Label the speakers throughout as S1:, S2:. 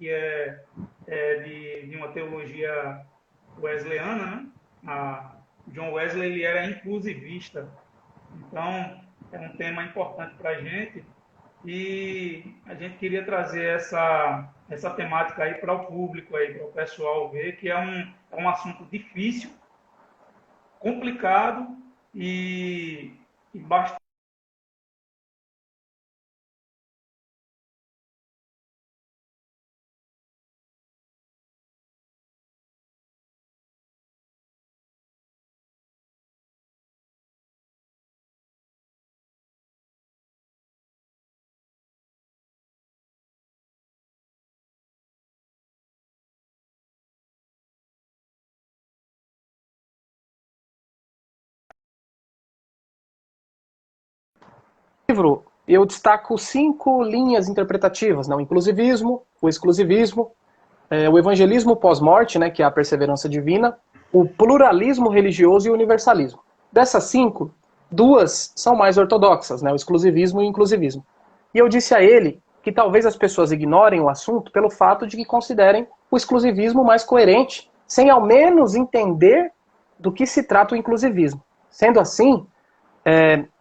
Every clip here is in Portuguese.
S1: que é de uma teologia wesleyana, né? John Wesley ele era inclusivista. Então, é um tema importante para a gente e a gente queria trazer essa temática aí para o público, aí, para o pessoal ver que é um assunto difícil, complicado e bastante.
S2: Livro, eu destaco 5 linhas interpretativas, né? O inclusivismo, o exclusivismo, o evangelismo pós-morte, né, que é a perseverança divina, o pluralismo religioso e o universalismo. Dessas 5, 2 são mais ortodoxas, né, o exclusivismo e o inclusivismo. E eu disse a ele que talvez as pessoas ignorem o assunto pelo fato de que considerem o exclusivismo mais coerente, sem ao menos entender do que se trata o inclusivismo. Sendo assim,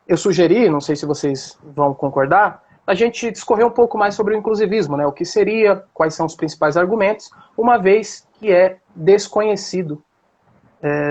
S2: eu sugeri, não sei se vocês vão concordar, a gente discorrer um pouco mais sobre o inclusivismo, né? O que seria, quais são os principais argumentos, uma vez que é desconhecido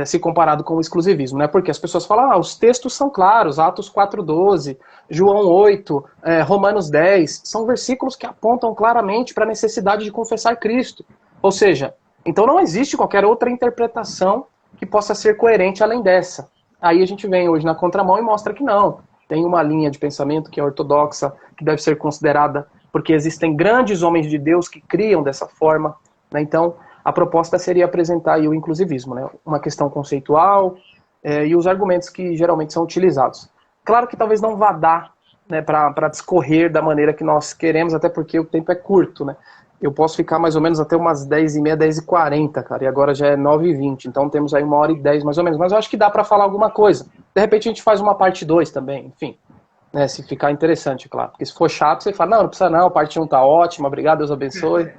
S2: se comparado com o exclusivismo, né? Porque as pessoas falam, os textos são claros, Atos 4:12, João 8, Romanos 10, são versículos que apontam claramente para a necessidade de confessar Cristo. Ou seja, então não existe qualquer outra interpretação que possa ser coerente além dessa. Aí a gente vem hoje na contramão e mostra que não. Tem uma linha de pensamento que é ortodoxa, que deve ser considerada, porque existem grandes homens de Deus que criam dessa forma, né? Então, a proposta seria apresentar aí o inclusivismo, né? Uma questão conceitual e os argumentos que geralmente são utilizados. Claro que talvez não vá dar, né, para discorrer da maneira que nós queremos, até porque o tempo é curto, né? Eu posso ficar mais ou menos até umas 10h30, 10h40, cara, e agora já é 9h20, então temos aí 1h10 mais ou menos, mas eu acho que dá para falar alguma coisa. De repente a gente faz uma parte 2 também, enfim, né, se ficar interessante, claro. Porque se for chato, você fala, não precisa não, a parte 1 tá ótima, obrigado, Deus abençoe.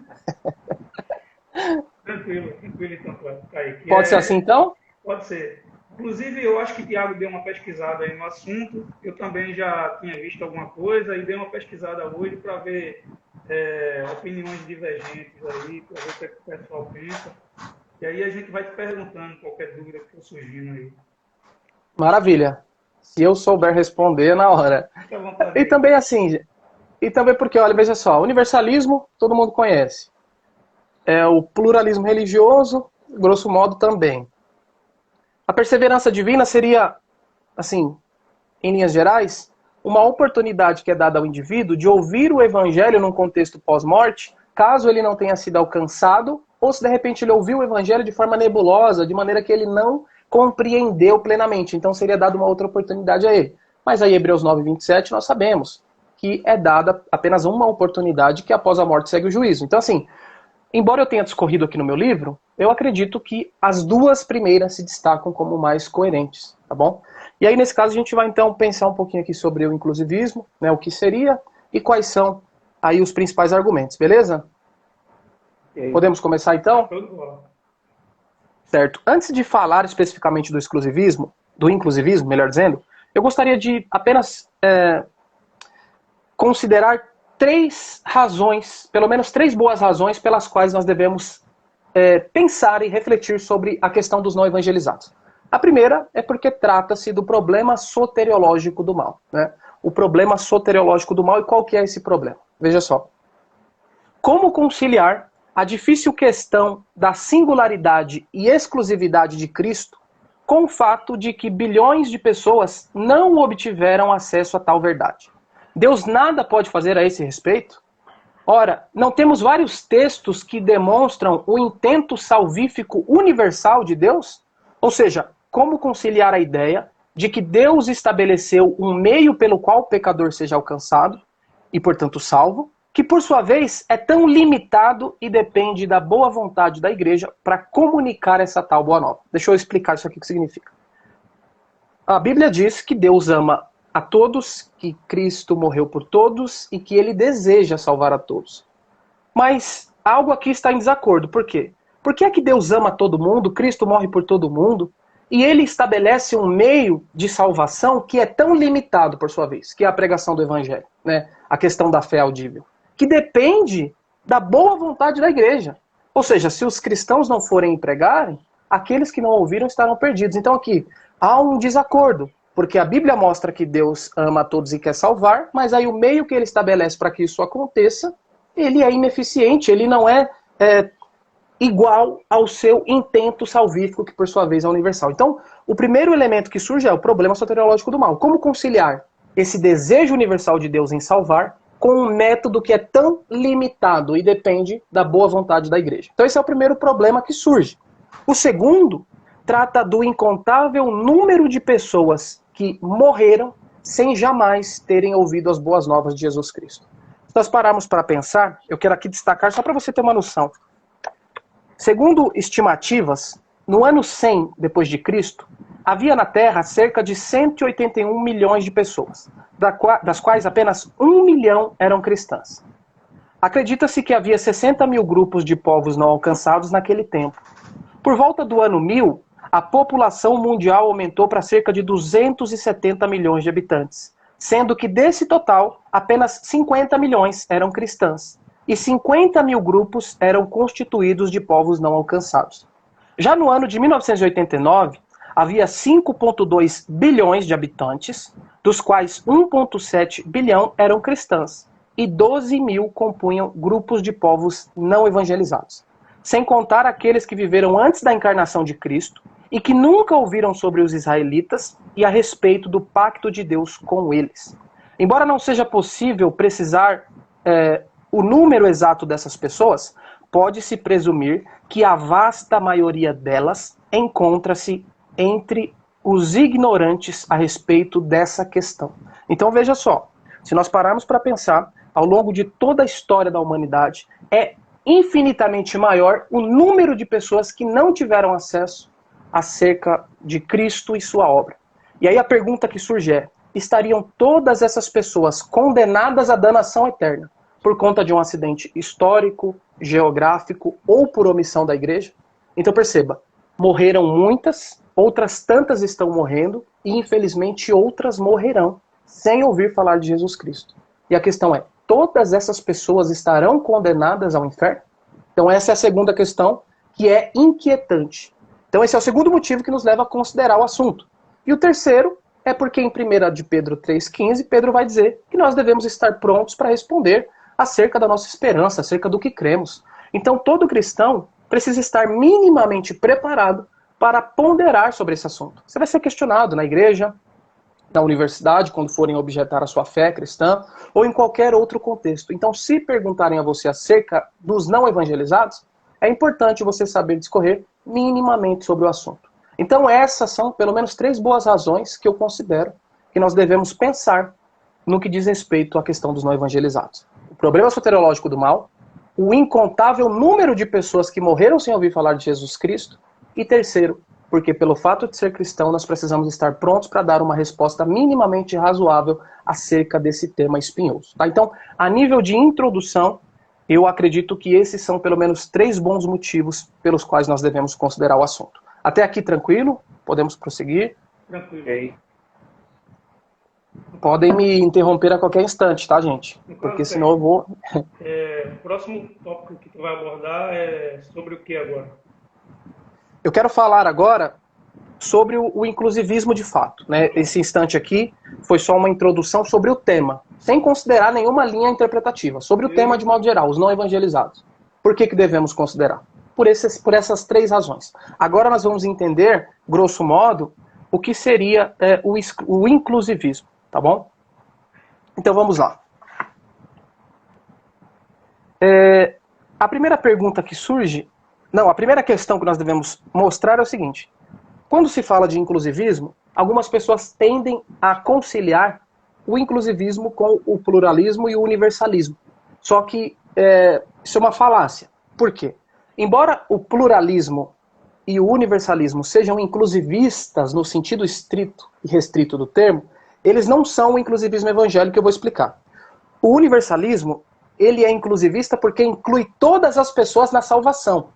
S1: Tranquilo, tranquilo então, Kaique.
S2: Pode ser assim então?
S1: Pode ser. Inclusive, eu acho que o Thiago deu uma pesquisada aí no assunto. Eu também já tinha visto alguma coisa e dei uma pesquisada hoje para ver opiniões divergentes aí, para ver o que o pessoal pensa. E aí a gente vai te perguntando qualquer dúvida que for surgindo aí.
S2: Maravilha. Se eu souber responder na hora.
S1: Fica à vontade
S2: E
S1: aí.
S2: também assim, e também porque, olha, veja só, universalismo todo mundo conhece. O pluralismo religioso, grosso modo, também. A perseverança divina seria, assim, em linhas gerais, uma oportunidade que é dada ao indivíduo de ouvir o evangelho num contexto pós-morte, caso ele não tenha sido alcançado, ou se de repente ele ouviu o evangelho de forma nebulosa, de maneira que ele não compreendeu plenamente. Então seria dada uma outra oportunidade a ele. Mas aí, Hebreus 9:27, nós sabemos que é dada apenas uma oportunidade que após a morte segue o juízo. Então, assim, embora eu tenha discorrido aqui no meu livro, eu acredito que as 2 primeiras se destacam como mais coerentes, tá bom? E aí, nesse caso, a gente vai então pensar um pouquinho aqui sobre o inclusivismo, né, o que seria e quais são aí os principais argumentos, beleza? Podemos começar então? Certo. Antes de falar especificamente do inclusivismo, melhor dizendo, eu gostaria de apenas considerar 3 razões, pelo menos 3 boas razões pelas quais nós devemos pensar e refletir sobre a questão dos não evangelizados. A primeira é porque trata-se do problema soteriológico do mal, né? O problema soteriológico do mal, e qual que é esse problema? Veja só. Como conciliar a difícil questão da singularidade e exclusividade de Cristo com o fato de que bilhões de pessoas não obtiveram acesso a tal verdade? Deus nada pode fazer a esse respeito? Ora, não temos vários textos que demonstram o intento salvífico universal de Deus? Ou seja, como conciliar a ideia de que Deus estabeleceu um meio pelo qual o pecador seja alcançado e, portanto, salvo, que, por sua vez, é tão limitado e depende da boa vontade da igreja para comunicar essa tal boa nova. Deixa eu explicar isso aqui o que significa. A Bíblia diz que Deus ama a todos, que Cristo morreu por todos e que ele deseja salvar a todos. Mas algo aqui está em desacordo. Por quê? Por que é que Deus ama todo mundo, Cristo morre por todo mundo, e ele estabelece um meio de salvação que é tão limitado, por sua vez, que é a pregação do evangelho, né? A questão da fé audível, que depende da boa vontade da igreja. Ou seja, se os cristãos não forem pregarem, aqueles que não ouviram estarão perdidos. Então aqui, há um desacordo, porque a Bíblia mostra que Deus ama a todos e quer salvar, mas aí o meio que ele estabelece para que isso aconteça, ele é ineficiente, ele não é igual ao seu intento salvífico, que por sua vez é universal. Então, o primeiro elemento que surge é o problema soteriológico do mal. Como conciliar esse desejo universal de Deus em salvar com um método que é tão limitado e depende da boa vontade da igreja? Então esse é o primeiro problema que surge. O segundo trata do incontável número de pessoas que morreram sem jamais terem ouvido as boas novas de Jesus Cristo. Se nós pararmos para pensar, eu quero aqui destacar, só para você ter uma noção. Segundo estimativas, no ano 100 depois de Cristo, havia na Terra cerca de 181 milhões de pessoas, das quais apenas 1 milhão eram cristãs. Acredita-se que havia 60 mil grupos de povos não alcançados naquele tempo. Por volta do ano 1000, a população mundial aumentou para cerca de 270 milhões de habitantes, sendo que desse total, apenas 50 milhões eram cristãs, e 50 mil grupos eram constituídos de povos não alcançados. Já no ano de 1989, havia 5,2 bilhões de habitantes, dos quais 1,7 bilhão eram cristãs, e 12 mil compunham grupos de povos não evangelizados. Sem contar aqueles que viveram antes da encarnação de Cristo e que nunca ouviram sobre os israelitas e a respeito do pacto de Deus com eles. Embora não seja possível precisar o número exato dessas pessoas, pode-se presumir que a vasta maioria delas encontra-se entre os ignorantes a respeito dessa questão. Então veja só, se nós pararmos para pensar, ao longo de toda a história da humanidade, é infinitamente maior o número de pessoas que não tiveram acesso acerca de Cristo e sua obra. E aí a pergunta que surge é, estariam todas essas pessoas condenadas à danação eterna por conta de um acidente histórico, geográfico ou por omissão da igreja? Então perceba, morreram muitas, outras tantas estão morrendo e infelizmente outras morrerão sem ouvir falar de Jesus Cristo. E a questão é, todas essas pessoas estarão condenadas ao inferno? Então essa é a segunda questão que é inquietante. Então esse é o segundo motivo que nos leva a considerar o assunto. E o terceiro é porque em 1 de Pedro 3,15, Pedro vai dizer que nós devemos estar prontos para responder acerca da nossa esperança, acerca do que cremos. Então todo cristão precisa estar minimamente preparado para ponderar sobre esse assunto. Você vai ser questionado na igreja, na universidade, quando forem objetar a sua fé cristã, ou em qualquer outro contexto. Então, se perguntarem a você acerca dos não evangelizados, é importante você saber discorrer minimamente sobre o assunto. Então, essas são pelo menos 3 boas razões que eu considero que nós devemos pensar no que diz respeito à questão dos não evangelizados. O problema soteriológico do mal, o incontável número de pessoas que morreram sem ouvir falar de Jesus Cristo, e terceiro, porque pelo fato de ser cristão, nós precisamos estar prontos para dar uma resposta minimamente razoável acerca desse tema espinhoso. Tá? Então, a nível de introdução, eu acredito que esses são pelo menos 3 bons motivos pelos quais nós devemos considerar o assunto. Até aqui tranquilo? Podemos prosseguir?
S1: Tranquilo.
S2: Okay. Podem me interromper a qualquer instante, tá, gente? Porque senão eu vou...
S1: O próximo tópico que tu vai abordar é sobre o que agora?
S2: Eu quero falar agora sobre o inclusivismo de fato. Né? Esse instante aqui foi só uma introdução sobre o tema, sem considerar nenhuma linha interpretativa, sobre o tema de modo geral, os não evangelizados. Por que devemos considerar? Por essas 3 razões. Agora nós vamos entender, grosso modo, o que seria o inclusivismo, tá bom? Então vamos lá. A primeira pergunta que surge... Não, a primeira questão que nós devemos mostrar é o seguinte. Quando se fala de inclusivismo, algumas pessoas tendem a conciliar o inclusivismo com o pluralismo e o universalismo. Só que isso é uma falácia. Por quê? Embora o pluralismo e o universalismo sejam inclusivistas no sentido estrito e restrito do termo, eles não são o inclusivismo evangélico que eu vou explicar. O universalismo ele é inclusivista porque inclui todas as pessoas na salvação.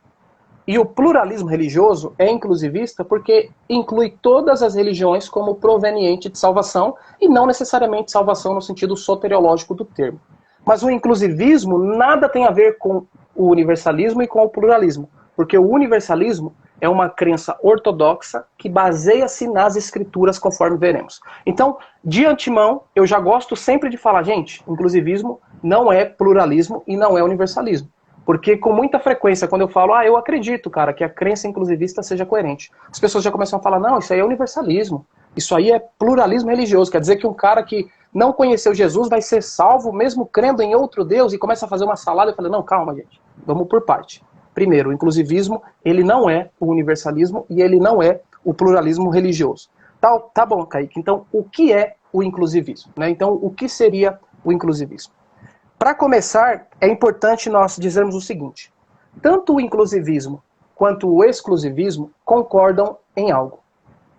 S2: E o pluralismo religioso é inclusivista porque inclui todas as religiões como proveniente de salvação e não necessariamente salvação no sentido soteriológico do termo. Mas o inclusivismo nada tem a ver com o universalismo e com o pluralismo, porque o universalismo é uma crença ortodoxa que baseia-se nas escrituras, conforme veremos. Então, de antemão, eu já gosto sempre de falar, gente, inclusivismo não é pluralismo e não é universalismo. Porque com muita frequência, quando eu falo, eu acredito, cara, que a crença inclusivista seja coerente, as pessoas já começam a falar, não, isso aí é universalismo, isso aí é pluralismo religioso, quer dizer que um cara que não conheceu Jesus vai ser salvo mesmo crendo em outro Deus e começa a fazer uma salada. Eu falei, não, calma, gente, vamos por parte. Primeiro, o inclusivismo, ele não é o universalismo e ele não é o pluralismo religioso. Tá bom, Kaique, então o que é o inclusivismo? Né? Então, o que seria o inclusivismo? Para começar, é importante nós dizermos o seguinte: tanto o inclusivismo quanto o exclusivismo concordam em algo,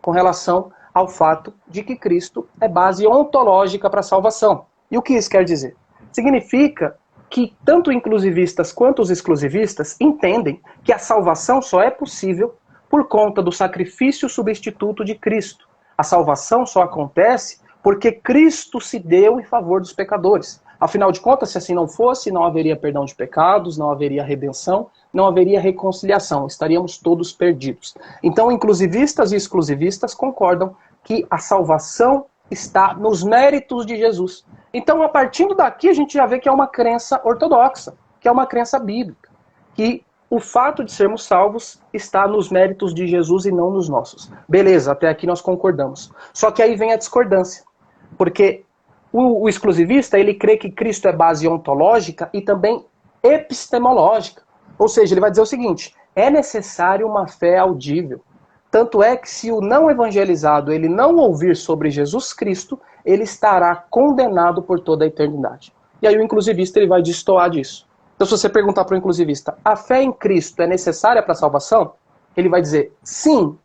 S2: com relação ao fato de que Cristo é base ontológica para a salvação. E o que isso quer dizer? Significa que tanto inclusivistas quanto os exclusivistas entendem que a salvação só é possível por conta do sacrifício substituto de Cristo. A salvação só acontece porque Cristo se deu em favor dos pecadores. Afinal de contas, se assim não fosse, não haveria perdão de pecados, não haveria redenção, não haveria reconciliação, estaríamos todos perdidos. Então, inclusivistas e exclusivistas concordam que a salvação está nos méritos de Jesus. Então, a partir daqui, a gente já vê que é uma crença ortodoxa, que é uma crença bíblica, que o fato de sermos salvos está nos méritos de Jesus e não nos nossos. Beleza, até aqui nós concordamos. Só que aí vem a discordância, porque o exclusivista, ele crê que Cristo é base ontológica e também epistemológica. Ou seja, ele vai dizer o seguinte: é necessário uma fé audível. Tanto é que se o não evangelizado ele não ouvir sobre Jesus Cristo, ele estará condenado por toda a eternidade. E aí o inclusivista ele vai destoar disso. Então se você perguntar para o inclusivista, a fé em Cristo é necessária para a salvação? Ele vai dizer sim,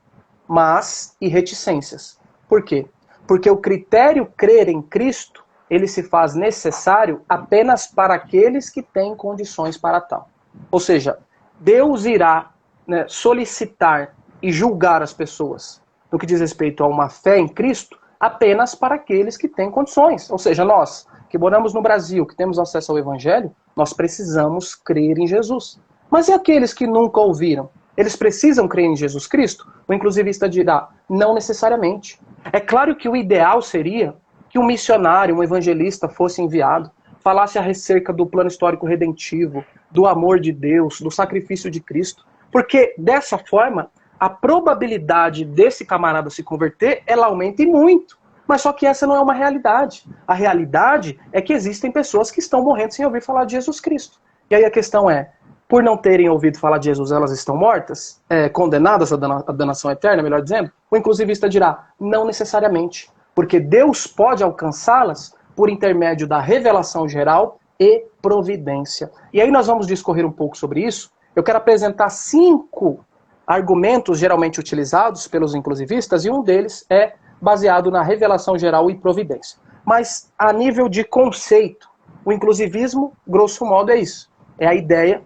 S2: mas e reticências. Por quê? Porque o critério crer em Cristo, ele se faz necessário apenas para aqueles que têm condições para tal. Ou seja, Deus irá, né, solicitar e julgar as pessoas no que diz respeito a uma fé em Cristo apenas para aqueles que têm condições. Ou seja, nós que moramos no Brasil, que temos acesso ao Evangelho, nós precisamos crer em Jesus. Mas e aqueles que nunca ouviram? Eles precisam crer em Jesus Cristo? O inclusivista dirá, não necessariamente. É claro que o ideal seria que um missionário, um evangelista fosse enviado, falasse acerca do plano histórico redentivo, do amor de Deus, do sacrifício de Cristo, porque dessa forma a probabilidade desse camarada se converter, ela aumenta e muito. Mas só que essa não é uma realidade. A realidade é que existem pessoas que estão morrendo sem ouvir falar de Jesus Cristo. E aí a questão é, por não terem ouvido falar de Jesus, elas estão mortas? Condenadas à danação eterna, melhor dizendo? O inclusivista dirá, não necessariamente. Porque Deus pode alcançá-las por intermédio da revelação geral e providência. E aí nós vamos discorrer um pouco sobre isso. Eu quero apresentar 5 argumentos geralmente utilizados pelos inclusivistas, e um deles é baseado na revelação geral e providência. Mas a nível de conceito, o inclusivismo, grosso modo, é isso. É a ideia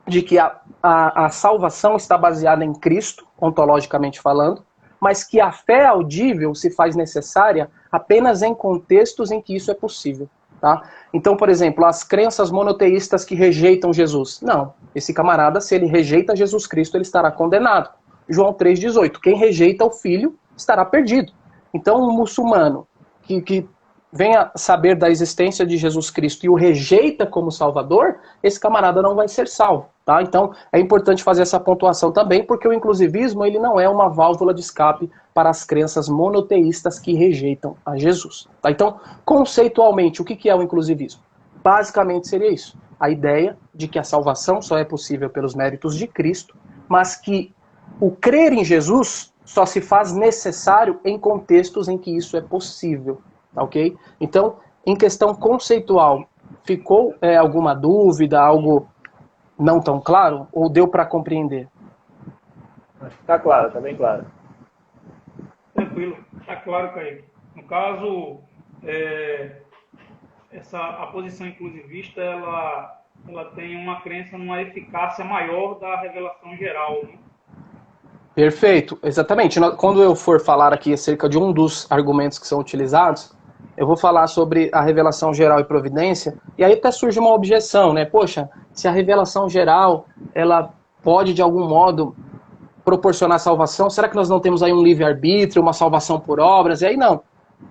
S2: de que a salvação está baseada em Cristo, ontologicamente falando, mas que a fé audível se faz necessária apenas em contextos em que isso é possível. Tá? Então, por exemplo, as crenças monoteístas que rejeitam Jesus. Não, esse camarada, se ele rejeita Jesus Cristo, ele estará condenado. João 3,18, quem rejeita o Filho estará perdido. Então, um muçulmano que venha saber da existência de Jesus Cristo e o rejeita como Salvador, esse camarada não vai ser salvo. Tá? Então, é importante fazer essa pontuação também, porque o inclusivismo ele não é uma válvula de escape para as crenças monoteístas que rejeitam a Jesus. Tá? Então, conceitualmente, o que é o inclusivismo? Basicamente seria isso. A ideia de que a salvação só é possível pelos méritos de Cristo, mas que o crer em Jesus só se faz necessário em contextos em que isso é possível. Ok? Então, em questão conceitual, ficou alguma dúvida, algo não tão claro? Ou deu para compreender?
S3: Está claro, está bem claro.
S1: Tranquilo, está claro, Kaique. No caso, a posição inclusivista ela tem uma crença numa eficácia maior da revelação geral, né?
S2: Perfeito, exatamente. Quando eu for falar aqui acerca de um dos argumentos que são utilizados, eu vou falar sobre a revelação geral e providência, e aí até surge uma objeção, né? Poxa, se a revelação geral, ela pode de algum modo proporcionar salvação, será que nós não temos aí um livre-arbítrio, uma salvação por obras? E aí não.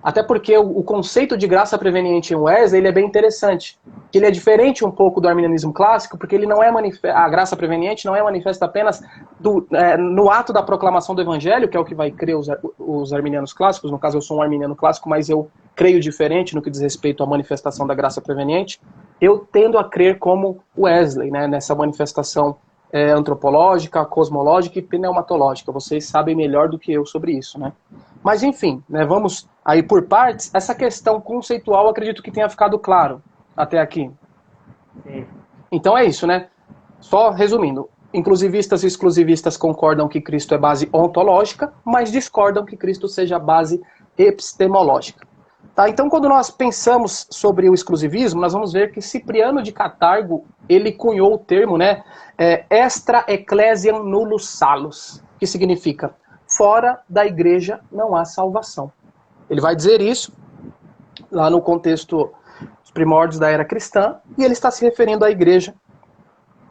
S2: Até porque o conceito de graça preveniente em Wesley ele é bem interessante. Ele é diferente um pouco do arminianismo clássico, porque ele não é a graça preveniente não é manifesta apenas no ato da proclamação do evangelho, que é o que vai crer os arminianos clássicos. No caso, eu sou um arminiano clássico, mas eu creio diferente no que diz respeito à manifestação da graça preveniente. Eu tendo a crer como Wesley, né, nessa manifestação antropológica, cosmológica e pneumatológica. Vocês sabem melhor do que eu sobre isso, né? Mas enfim, né, vamos aí por partes. Essa questão conceitual, acredito que tenha ficado claro até aqui.
S3: Sim.
S2: Então é isso, né? Só resumindo, inclusivistas e exclusivistas concordam que Cristo é base ontológica, mas discordam que Cristo seja base epistemológica. Tá? Então, quando nós pensamos sobre o exclusivismo, nós vamos ver que Cipriano de Catargo, ele cunhou o termo, né, extra ecclesiam nullus salus, que significa, fora da igreja não há salvação. Ele vai dizer isso lá no contexto dos primórdios da era cristã, e ele está se referindo à igreja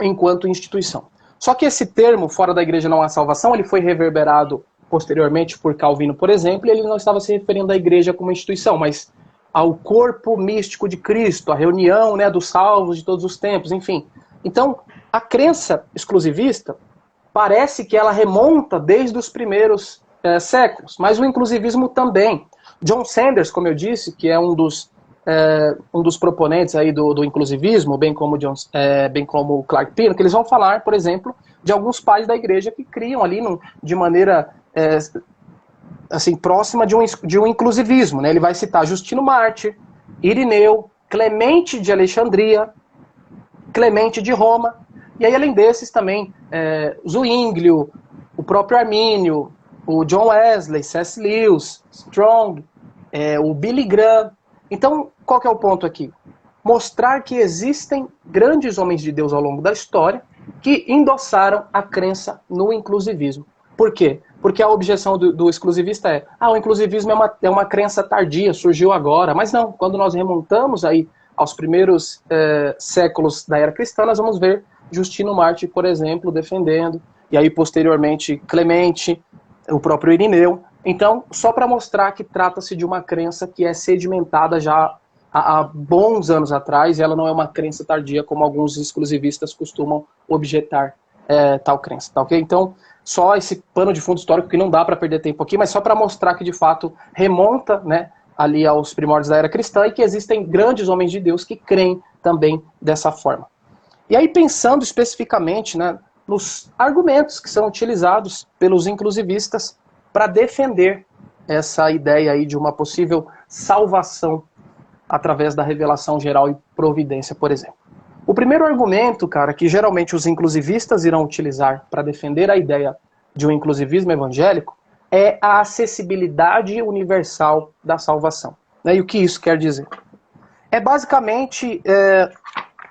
S2: enquanto instituição. Só que esse termo, fora da igreja não há salvação, ele foi reverberado posteriormente por Calvino, por exemplo, e ele não estava se referindo à igreja como instituição, mas ao corpo místico de Cristo, a reunião, né, dos salvos de todos os tempos, enfim. Então, a crença exclusivista parece que ela remonta desde os primeiros séculos, mas o inclusivismo também. John Sanders, como eu disse, que é um dos proponentes aí do inclusivismo, bem como Clark Pinto, que eles vão falar, por exemplo, de alguns pais da igreja que criam ali de maneira assim, próxima de um inclusivismo, né? Ele vai citar Justino Mártir, Irineu, Clemente de Alexandria, Clemente de Roma, e aí além desses também Zwinglio, o próprio Armínio, o John Wesley, C.S. Lewis, Strong, o Billy Graham. Então, qual que é o ponto aqui? Mostrar que existem grandes homens de Deus ao longo da história que endossaram a crença no inclusivismo. Por quê? Porque a objeção do exclusivista o inclusivismo é uma crença tardia, surgiu agora. Mas não, quando nós remontamos aí aos primeiros séculos da era cristã, nós vamos ver Justino Mártir, por exemplo, defendendo, e aí posteriormente Clemente, o próprio Irineu. Então, só para mostrar que trata-se de uma crença que é sedimentada já há bons anos atrás, e ela não é uma crença tardia, como alguns exclusivistas costumam objetar tal crença, tá ok? Então, só esse pano de fundo histórico que não dá para perder tempo aqui, mas só para mostrar que de fato remonta, né, ali aos primórdios da era cristã e que existem grandes homens de Deus que creem também dessa forma. E aí pensando especificamente, né, nos argumentos que são utilizados pelos inclusivistas para defender essa ideia aí de uma possível salvação através da revelação geral e providência, por exemplo. O primeiro argumento, cara, que geralmente os inclusivistas irão utilizar para defender a ideia de um inclusivismo evangélico é a acessibilidade universal da salvação. E o que isso quer dizer? É basicamente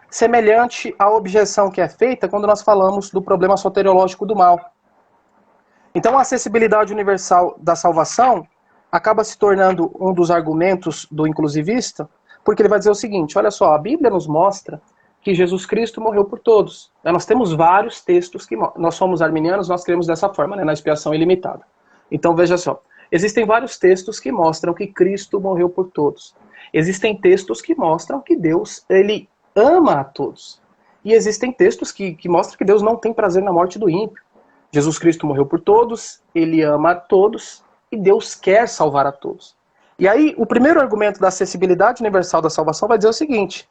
S2: semelhante à objeção que é feita quando nós falamos do problema soteriológico do mal. Então a acessibilidade universal da salvação acaba se tornando um dos argumentos do inclusivista, porque ele vai dizer o seguinte, olha só, a Bíblia nos mostra que Jesus Cristo morreu por todos. Nós temos vários textos que nós somos arminianos, nós cremos dessa forma, né, na expiação ilimitada. Então veja só, existem vários textos que mostram que Cristo morreu por todos. Existem textos que mostram que Deus, ele ama a todos. E existem textos que mostram que Deus não tem prazer na morte do ímpio. Jesus Cristo morreu por todos, ele ama a todos e Deus quer salvar a todos. E aí, o primeiro argumento da acessibilidade universal da salvação vai dizer o seguinte,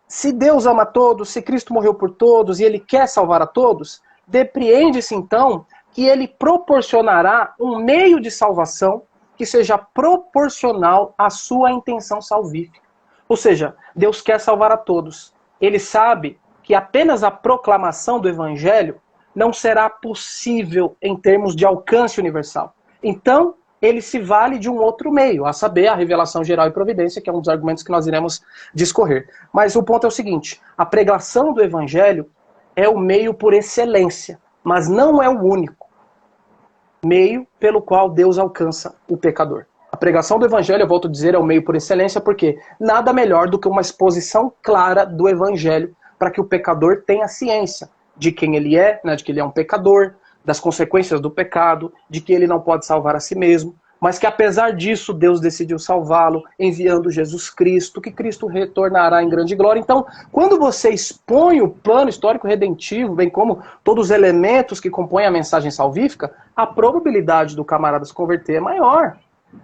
S2: se Deus ama a todos, se Cristo morreu por todos e ele quer salvar a todos, depreende-se então que ele proporcionará um meio de salvação que seja proporcional à sua intenção salvífica. Ou seja, Deus quer salvar a todos. Ele sabe que apenas a proclamação do evangelho não será possível em termos de alcance universal. Então, ele se vale de um outro meio, a saber, a revelação geral e providência, que é um dos argumentos que nós iremos discorrer. Mas o ponto é o seguinte, a pregação do evangelho é o meio por excelência, mas não é o único meio pelo qual Deus alcança o pecador. A pregação do evangelho, eu volto a dizer, é o meio por excelência, porque nada melhor do que uma exposição clara do evangelho para que o pecador tenha ciência de quem ele é, né, de que ele é um pecador, das consequências do pecado, de que ele não pode salvar a si mesmo, mas que apesar disso Deus decidiu salvá-lo, enviando Jesus Cristo, que Cristo retornará em grande glória. Então, quando você expõe o plano histórico redentivo, bem como todos os elementos que compõem a mensagem salvífica, a probabilidade do camarada se converter é maior.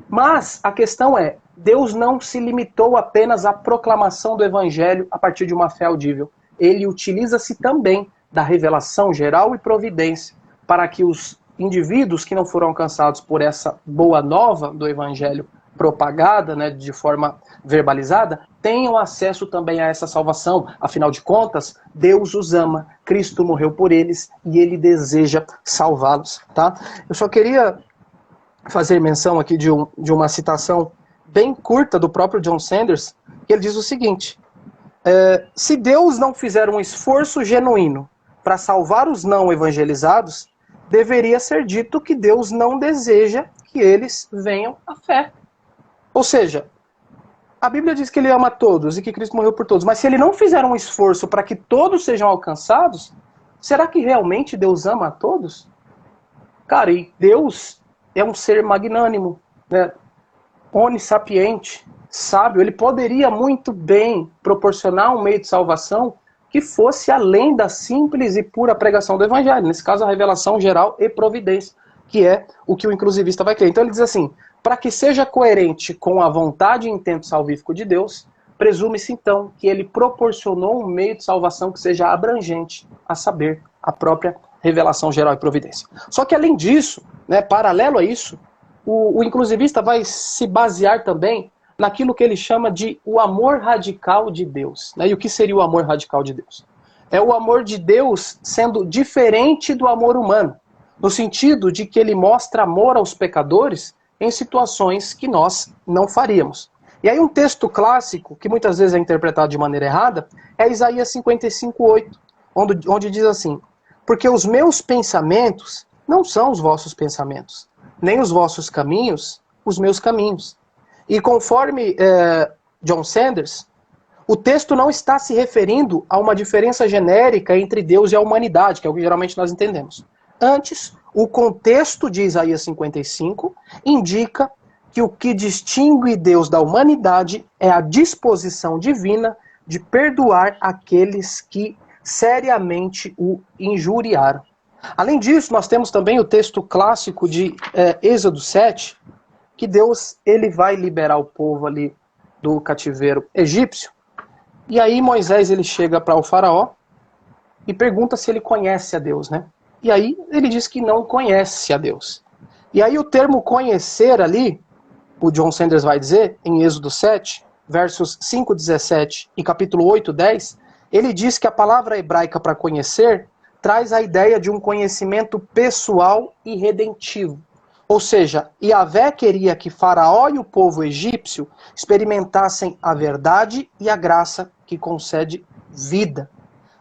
S2: Mas a questão é, Deus não se limitou apenas à proclamação do evangelho a partir de uma fé audível. Ele utiliza-se também da revelação geral e providência para que os indivíduos que não foram alcançados por essa boa nova do evangelho propagada, né, de forma verbalizada, tenham acesso também a essa salvação. Afinal de contas, Deus os ama, Cristo morreu por eles e ele deseja salvá-los. Tá? Eu só queria fazer menção aqui de uma citação bem curta do próprio John Sanders, que ele diz o seguinte: se Deus não fizer um esforço genuíno para salvar os não evangelizados, deveria ser dito que Deus não deseja que eles venham à fé. Ou seja, a Bíblia diz que ele ama todos e que Cristo morreu por todos, mas se ele não fizer um esforço para que todos sejam alcançados, será que realmente Deus ama a todos? Cara, e Deus é um ser magnânimo, né? Onissapiente, sábio. Ele poderia muito bem proporcionar um meio de salvação que fosse além da simples e pura pregação do evangelho. Nesse caso, a revelação geral e providência, que é o que o inclusivista vai crer. Então ele diz assim, para que seja coerente com a vontade e intento salvífico de Deus, presume-se então que ele proporcionou um meio de salvação que seja abrangente, a saber, a própria revelação geral e providência. Só que além disso, né, paralelo a isso, o inclusivista vai se basear também naquilo que ele chama de o amor radical de Deus. Né? E o que seria o amor radical de Deus? É o amor de Deus sendo diferente do amor humano, no sentido de que ele mostra amor aos pecadores em situações que nós não faríamos. E aí um texto clássico, que muitas vezes é interpretado de maneira errada, é Isaías 55:8, onde diz assim: porque os meus pensamentos não são os vossos pensamentos, nem os vossos caminhos, os meus caminhos. E conforme John Sanders, o texto não está se referindo a uma diferença genérica entre Deus e a humanidade, que é o que geralmente nós entendemos. Antes, o contexto de Isaías 55 indica que o que distingue Deus da humanidade é a disposição divina de perdoar aqueles que seriamente o injuriaram. Além disso, nós temos também o texto clássico de Êxodo 7, que Deus ele vai liberar o povo ali do cativeiro egípcio. E aí Moisés ele chega para o faraó e pergunta se ele conhece a Deus, né? E aí ele diz que não conhece a Deus. E aí o termo conhecer ali, o John Sanders vai dizer, em Êxodo 7, versos 5, 17 e capítulo 8, 10, ele diz que a palavra hebraica para conhecer traz a ideia de um conhecimento pessoal e redentivo. Ou seja, Yahvé queria que Faraó e o povo egípcio experimentassem a verdade e a graça que concede vida.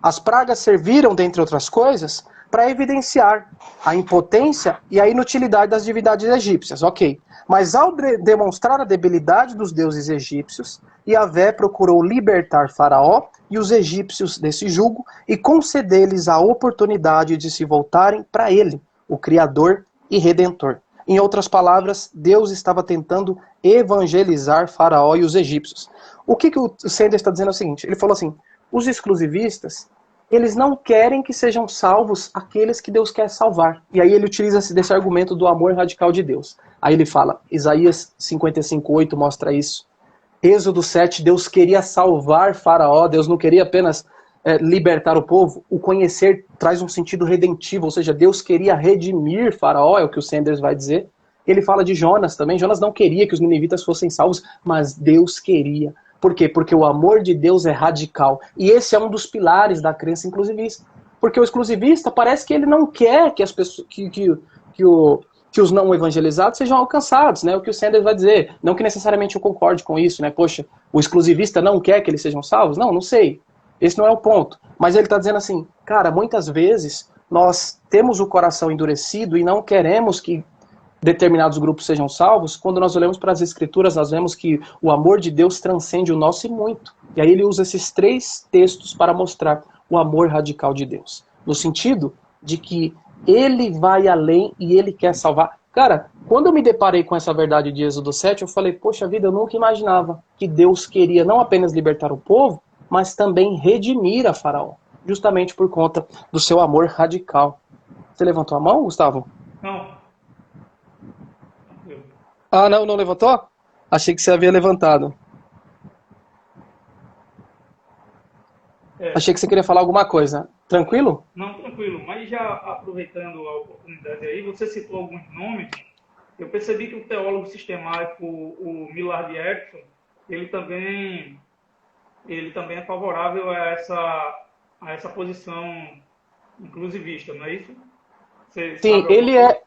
S2: As pragas serviram, dentre outras coisas, para evidenciar a impotência e a inutilidade das divindades egípcias. Ok, mas ao demonstrar a debilidade dos deuses egípcios, Yahvé procurou libertar Faraó e os egípcios desse jugo e conceder-lhes a oportunidade de se voltarem para ele, o Criador e Redentor. Em outras palavras, Deus estava tentando evangelizar Faraó e os egípcios. O que o Sanders está dizendo é o seguinte, ele falou assim, os exclusivistas, eles não querem que sejam salvos aqueles que Deus quer salvar. E aí ele utiliza desse argumento do amor radical de Deus. Aí ele fala, Isaías 55:8 mostra isso. Êxodo 7, Deus queria salvar Faraó, Deus não queria apenas libertar o povo. O conhecer traz um sentido redentivo, ou seja, Deus queria redimir Faraó, é o que o Sanders vai dizer. Ele fala de Jonas também, Jonas não queria que os ninivitas fossem salvos, mas Deus queria. Por quê? Porque o amor de Deus é radical. E esse é um dos pilares da crença inclusivista. Porque o exclusivista parece que ele não quer que as pessoas, que que os não evangelizados sejam alcançados, né? O que o Sanders vai dizer. Não que necessariamente eu concorde com isso, né? Poxa, o exclusivista não quer que eles sejam salvos? Não, não sei. Esse não é o ponto. Mas ele está dizendo assim, cara, muitas vezes nós temos o coração endurecido e não queremos que determinados grupos sejam salvos. Quando nós olhamos para as Escrituras, nós vemos que o amor de Deus transcende o nosso e muito. E aí ele usa esses 3 textos para mostrar o amor radical de Deus. No sentido de que ele vai além e ele quer salvar. Cara, quando eu me deparei com essa verdade de Êxodo 7, eu falei, poxa vida, eu nunca imaginava que Deus queria não apenas libertar o povo, mas também redimir a Faraó, justamente por conta do seu amor radical. Você levantou a mão, Gustavo?
S1: Não.
S2: Ah, não levantou? Achei que você havia levantado. Achei que você queria falar alguma coisa. Tranquilo?
S1: Não, tranquilo. Mas já aproveitando a oportunidade aí, você citou alguns nomes. Eu percebi que o teólogo sistemático, o Millard Erickson, ele também é favorável a essa posição inclusivista, não é isso?
S2: Sim, ele é.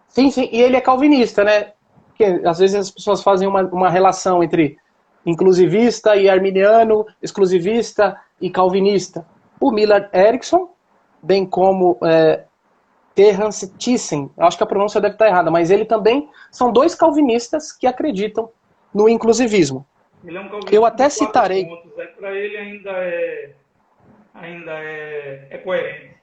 S2: Sim, e ele é calvinista, né? Porque às vezes as pessoas fazem uma relação entre inclusivista e arminiano, exclusivista e calvinista. O Millard Erickson, bem como Terence Thyssen, acho que a pronúncia deve estar errada, mas ele também são 2 calvinistas que acreditam no inclusivismo.
S1: Ele é um calvinista.
S2: Eu até citarei.
S1: Para ele ainda é coerente.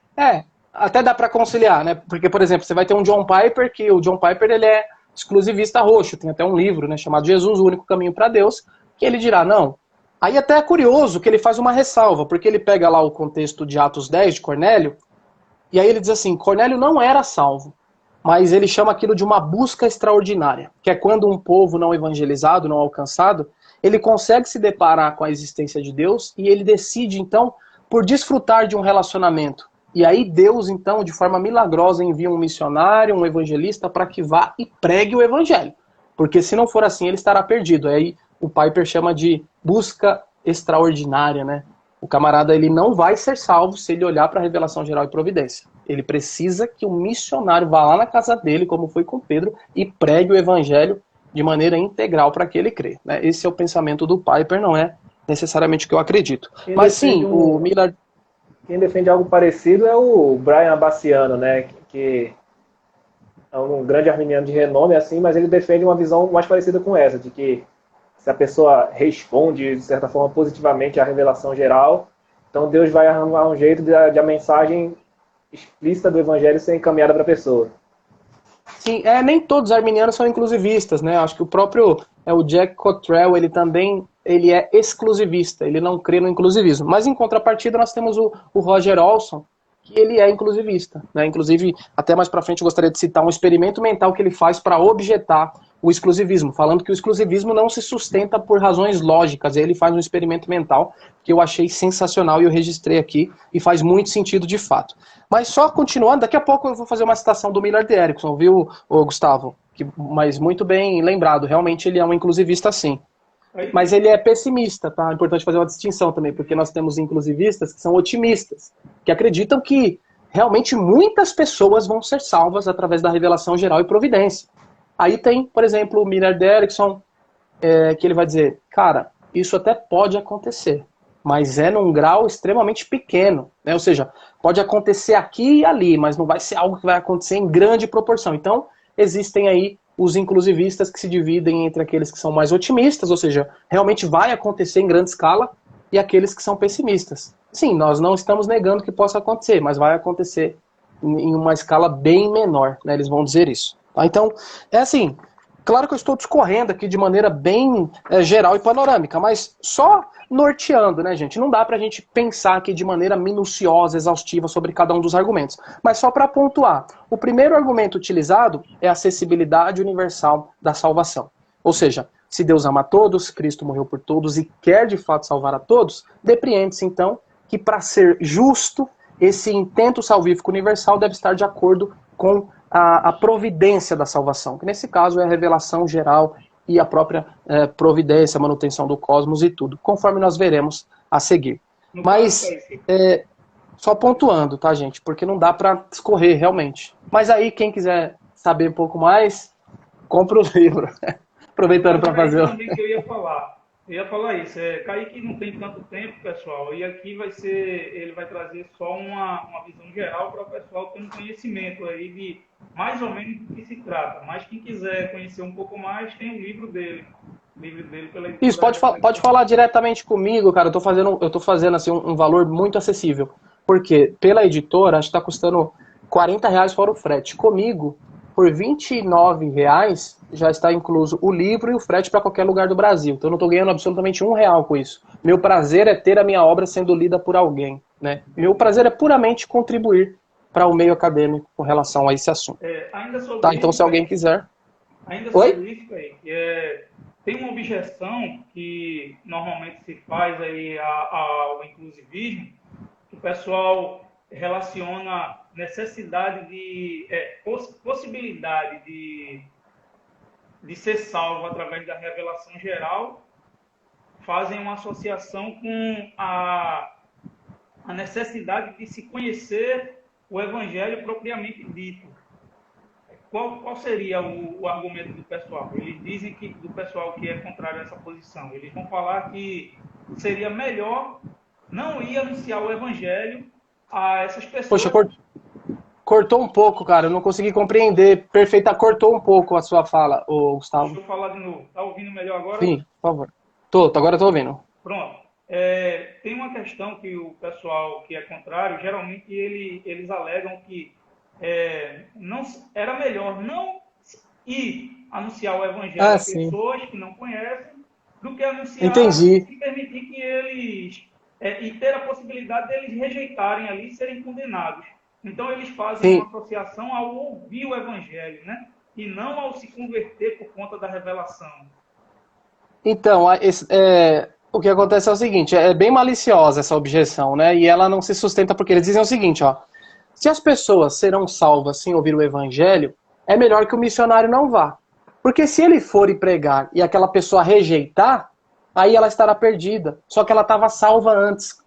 S2: Até dá para conciliar, né? Porque, por exemplo, você vai ter um John Piper, que o John Piper ele é exclusivista roxo, tem até um livro, né, chamado Jesus, o único caminho para Deus, que ele dirá, não. Aí até é curioso que ele faz uma ressalva, porque ele pega lá o contexto de Atos 10, de Cornélio, e aí ele diz assim, Cornélio não era salvo, mas ele chama aquilo de uma busca extraordinária, que é quando um povo não evangelizado, não alcançado, ele consegue se deparar com a existência de Deus, e ele decide, então, por desfrutar de um relacionamento. E aí Deus, então, de forma milagrosa, envia um missionário, um evangelista, para que vá e pregue o evangelho. Porque se não for assim, ele estará perdido. Aí o Piper chama de busca extraordinária, né? O camarada, ele não vai ser salvo se ele olhar para a revelação geral e providência. Ele precisa que o missionário vá lá na casa dele, como foi com Pedro, e pregue o evangelho de maneira integral para que ele crê. Né? Esse é o pensamento do Piper, não é necessariamente o que eu acredito. Mas sim, o Millard...
S3: Quem defende algo parecido é o Brian Abaciano, né? Que é um grande arminiano de renome, assim, mas ele defende uma visão mais parecida com essa, de que se a pessoa responde, de certa forma, positivamente à revelação geral, então Deus vai arrumar um jeito de a mensagem explícita do evangelho ser encaminhada para a pessoa.
S2: Sim, nem todos os arminianos são inclusivistas, né? Acho que o próprio o Jack Cottrell, ele é exclusivista, ele não crê no inclusivismo. Mas em contrapartida nós temos o Roger Olson, que ele é inclusivista, né? Inclusive, até mais para frente eu gostaria de citar um experimento mental que ele faz para objetar o exclusivismo, falando que o exclusivismo não se sustenta por razões lógicas. E ele faz um experimento mental que eu achei sensacional e eu registrei aqui e faz muito sentido de fato. Mas só continuando, daqui a pouco eu vou fazer uma citação do Millard Erickson, viu, Gustavo? Mas muito bem lembrado, realmente ele é um inclusivista sim. Mas ele é pessimista, tá? É importante fazer uma distinção também, porque nós temos inclusivistas que são otimistas, que acreditam que realmente muitas pessoas vão ser salvas através da revelação geral e providência. Aí tem, por exemplo, o Millard Erickson, que ele vai dizer, cara, isso até pode acontecer, mas é num grau extremamente pequeno, né? Ou seja, pode acontecer aqui e ali, mas não vai ser algo que vai acontecer em grande proporção. Então, existem aí os inclusivistas que se dividem entre aqueles que são mais otimistas, ou seja, realmente vai acontecer em grande escala, e aqueles que são pessimistas. Sim, nós não estamos negando que possa acontecer, mas vai acontecer em uma escala bem menor, né? Eles vão dizer isso. Tá? Então, é assim, claro que eu estou discorrendo aqui de maneira bem geral e panorâmica, mas só norteando, né, gente? Não dá pra gente pensar aqui de maneira minuciosa, exaustiva sobre cada um dos argumentos. Mas só para pontuar, o primeiro argumento utilizado é a acessibilidade universal da salvação. Ou seja, se Deus ama a todos, Cristo morreu por todos e quer de fato salvar a todos, depreende-se então que para ser justo, esse intento salvífico universal deve estar de acordo com a providência da salvação, que nesse caso é a revelação geral e a própria providência, manutenção do cosmos e tudo, conforme nós veremos a seguir. Mas, só pontuando, tá, gente? Porque não dá para discorrer realmente. Mas aí, quem quiser saber um pouco mais, compra o livro. Aproveitando para fazer o...
S1: que eu ia falar. Eu ia falar isso. Kaique não tem tanto tempo, pessoal, e aqui ele vai trazer só uma visão geral para o pessoal ter um conhecimento aí de mais ou menos do que se trata. Mas quem quiser conhecer um pouco mais, tem o livro dele. O livro dele pela editora.
S2: Isso, pode falar diretamente comigo, cara. Eu tô fazendo assim, um valor muito acessível. Porque pela editora, acho que está custando R$40 fora o frete. Comigo, por R$29 já está incluso o livro e o frete para qualquer lugar do Brasil. Então eu não estou ganhando absolutamente R$1 com isso. Meu prazer é ter a minha obra sendo lida por alguém, né? Meu prazer é puramente contribuir para o meio acadêmico com relação a esse assunto.
S1: Ainda sobre
S2: tá,
S1: isso,
S2: então se alguém quiser...
S1: Ainda sobre isso, tem uma objeção que normalmente se faz aí ao inclusivismo, que o pessoal relaciona necessidade de possibilidade de ser salvo através da revelação geral, fazem uma associação com a necessidade de se conhecer o evangelho propriamente dito. Qual seria o argumento do pessoal? Eles dizem que do pessoal que é contrário a essa posição, eles vão falar que seria melhor não ir anunciar o evangelho a essas pessoas.
S2: Poxa, cortou um pouco, cara. Eu não consegui compreender perfeitamente. Cortou um pouco a sua fala, Gustavo.
S1: Deixa eu falar de novo. Tá ouvindo melhor agora?
S2: Sim, por favor. Agora eu tô ouvindo.
S1: Pronto. Tem uma questão que o pessoal que é contrário, geralmente eles alegam que não, era melhor não ir anunciar o evangelho a pessoas que não conhecem do que anunciar
S2: Entendi.
S1: e permitir que eles... e ter a possibilidade deles rejeitarem ali e serem condenados. Então, eles fazem uma associação ao ouvir o evangelho, né? E não ao se converter por conta da revelação.
S2: Então, o que acontece é o seguinte, é bem maliciosa essa objeção, né? E ela não se sustenta porque eles dizem o seguinte, ó, se as pessoas serão salvas sem ouvir o evangelho, é melhor que o missionário não vá. Porque se ele for e pregar e aquela pessoa rejeitar, aí ela estará perdida. Só que ela estava salva antes.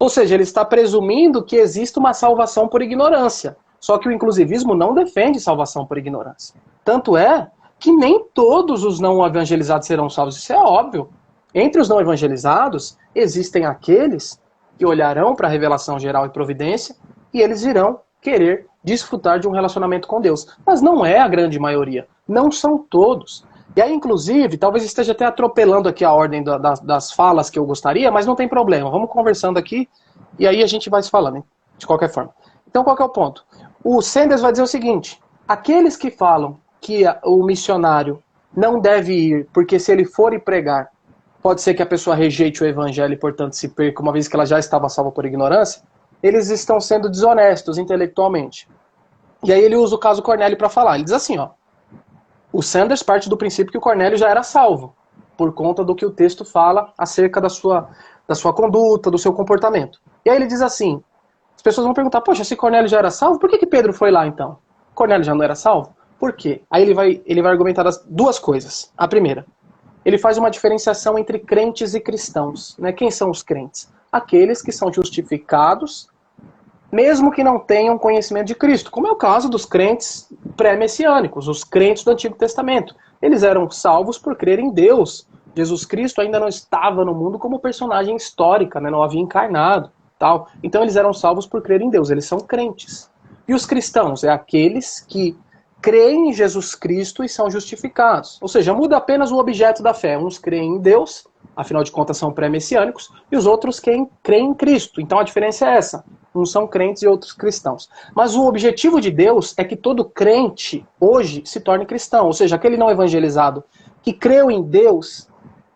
S2: Ou seja, ele está presumindo que existe uma salvação por ignorância. Só que o inclusivismo não defende salvação por ignorância. Tanto é que nem todos os não evangelizados serão salvos. Isso é óbvio. Entre os não evangelizados, existem aqueles que olharão para a revelação geral e providência e eles irão querer desfrutar de um relacionamento com Deus. Mas não é a grande maioria. Não são todos. E aí, inclusive, talvez esteja até atropelando aqui a ordem das falas que eu gostaria, mas não tem problema. Vamos conversando aqui e aí a gente vai se falando, hein? De qualquer forma. Então, qual que é o ponto? O Sanders vai dizer o seguinte, aqueles que falam que o missionário não deve ir, porque se ele for e pregar, pode ser que a pessoa rejeite o evangelho e, portanto, se perca, uma vez que ela já estava salva por ignorância, eles estão sendo desonestos intelectualmente. E aí ele usa o caso Cornélio para falar. Ele diz assim, ó, o Sanders parte do princípio que o Cornélio já era salvo, por conta do que o texto fala acerca da sua conduta, do seu comportamento. E aí ele diz assim, as pessoas vão perguntar, poxa, se Cornélio já era salvo, por que Pedro foi lá então? Cornélio já não era salvo? Por quê? Aí ele vai argumentar duas coisas. A primeira, ele faz uma diferenciação entre crentes e cristãos. Né? Quem são os crentes? Aqueles que são justificados, mesmo que não tenham conhecimento de Cristo, como é o caso dos crentes pré-messiânicos, os crentes do Antigo Testamento. Eles eram salvos por crer em Deus. Jesus Cristo ainda não estava no mundo como personagem histórica, né? Não havia encarnado. Tal. Então eles eram salvos por crer em Deus, eles são crentes. E os cristãos? É aqueles que creem em Jesus Cristo e são justificados. Ou seja, muda apenas o objeto da fé. Uns creem em Deus, afinal de contas são pré-messiânicos, e os outros creem em Cristo. Então a diferença é essa. Uns são crentes e outros cristãos. Mas o objetivo de Deus é que todo crente hoje se torne cristão. Ou seja, aquele não evangelizado que creu em Deus,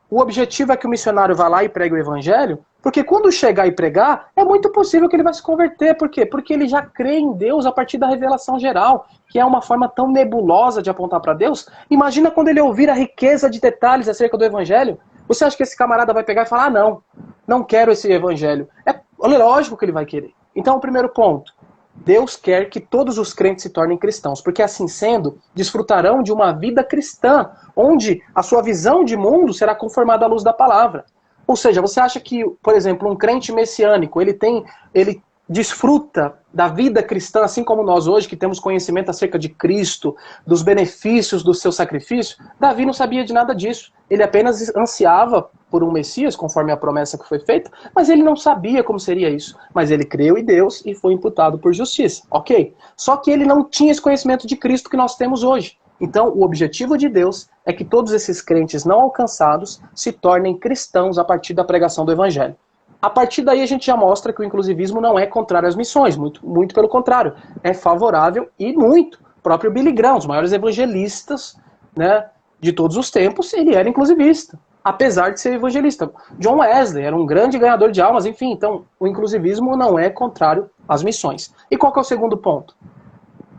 S2: o objetivo é que o missionário vá lá e pregue o evangelho, porque quando chegar e pregar, é muito possível que ele vai se converter. Por quê? Porque ele já crê em Deus a partir da revelação geral, que é uma forma tão nebulosa de apontar para Deus. Imagina quando ele ouvir a riqueza de detalhes acerca do evangelho. Você acha que esse camarada vai pegar e falar, não quero esse evangelho. É lógico que ele vai querer. Então, o primeiro ponto, Deus quer que todos os crentes se tornem cristãos, porque assim sendo, desfrutarão de uma vida cristã, onde a sua visão de mundo será conformada à luz da palavra. Ou seja, você acha que, por exemplo, um crente messiânico, ele desfruta da vida cristã, assim como nós hoje, que temos conhecimento acerca de Cristo, dos benefícios do seu sacrifício, Davi não sabia de nada disso. Ele apenas ansiava por um Messias, conforme a promessa que foi feita, mas ele não sabia como seria isso. Mas ele creu em Deus e foi imputado por justiça. Ok. Só que ele não tinha esse conhecimento de Cristo que nós temos hoje. Então, o objetivo de Deus é que todos esses crentes não alcançados se tornem cristãos a partir da pregação do Evangelho. A partir daí a gente já mostra que o inclusivismo não é contrário às missões, muito pelo contrário, é favorável e muito. O próprio Billy Graham, os maiores evangelistas, né, de todos os tempos, ele era inclusivista, apesar de ser evangelista. John Wesley era um grande ganhador de almas, enfim, então o inclusivismo não é contrário às missões. E qual que é o segundo ponto?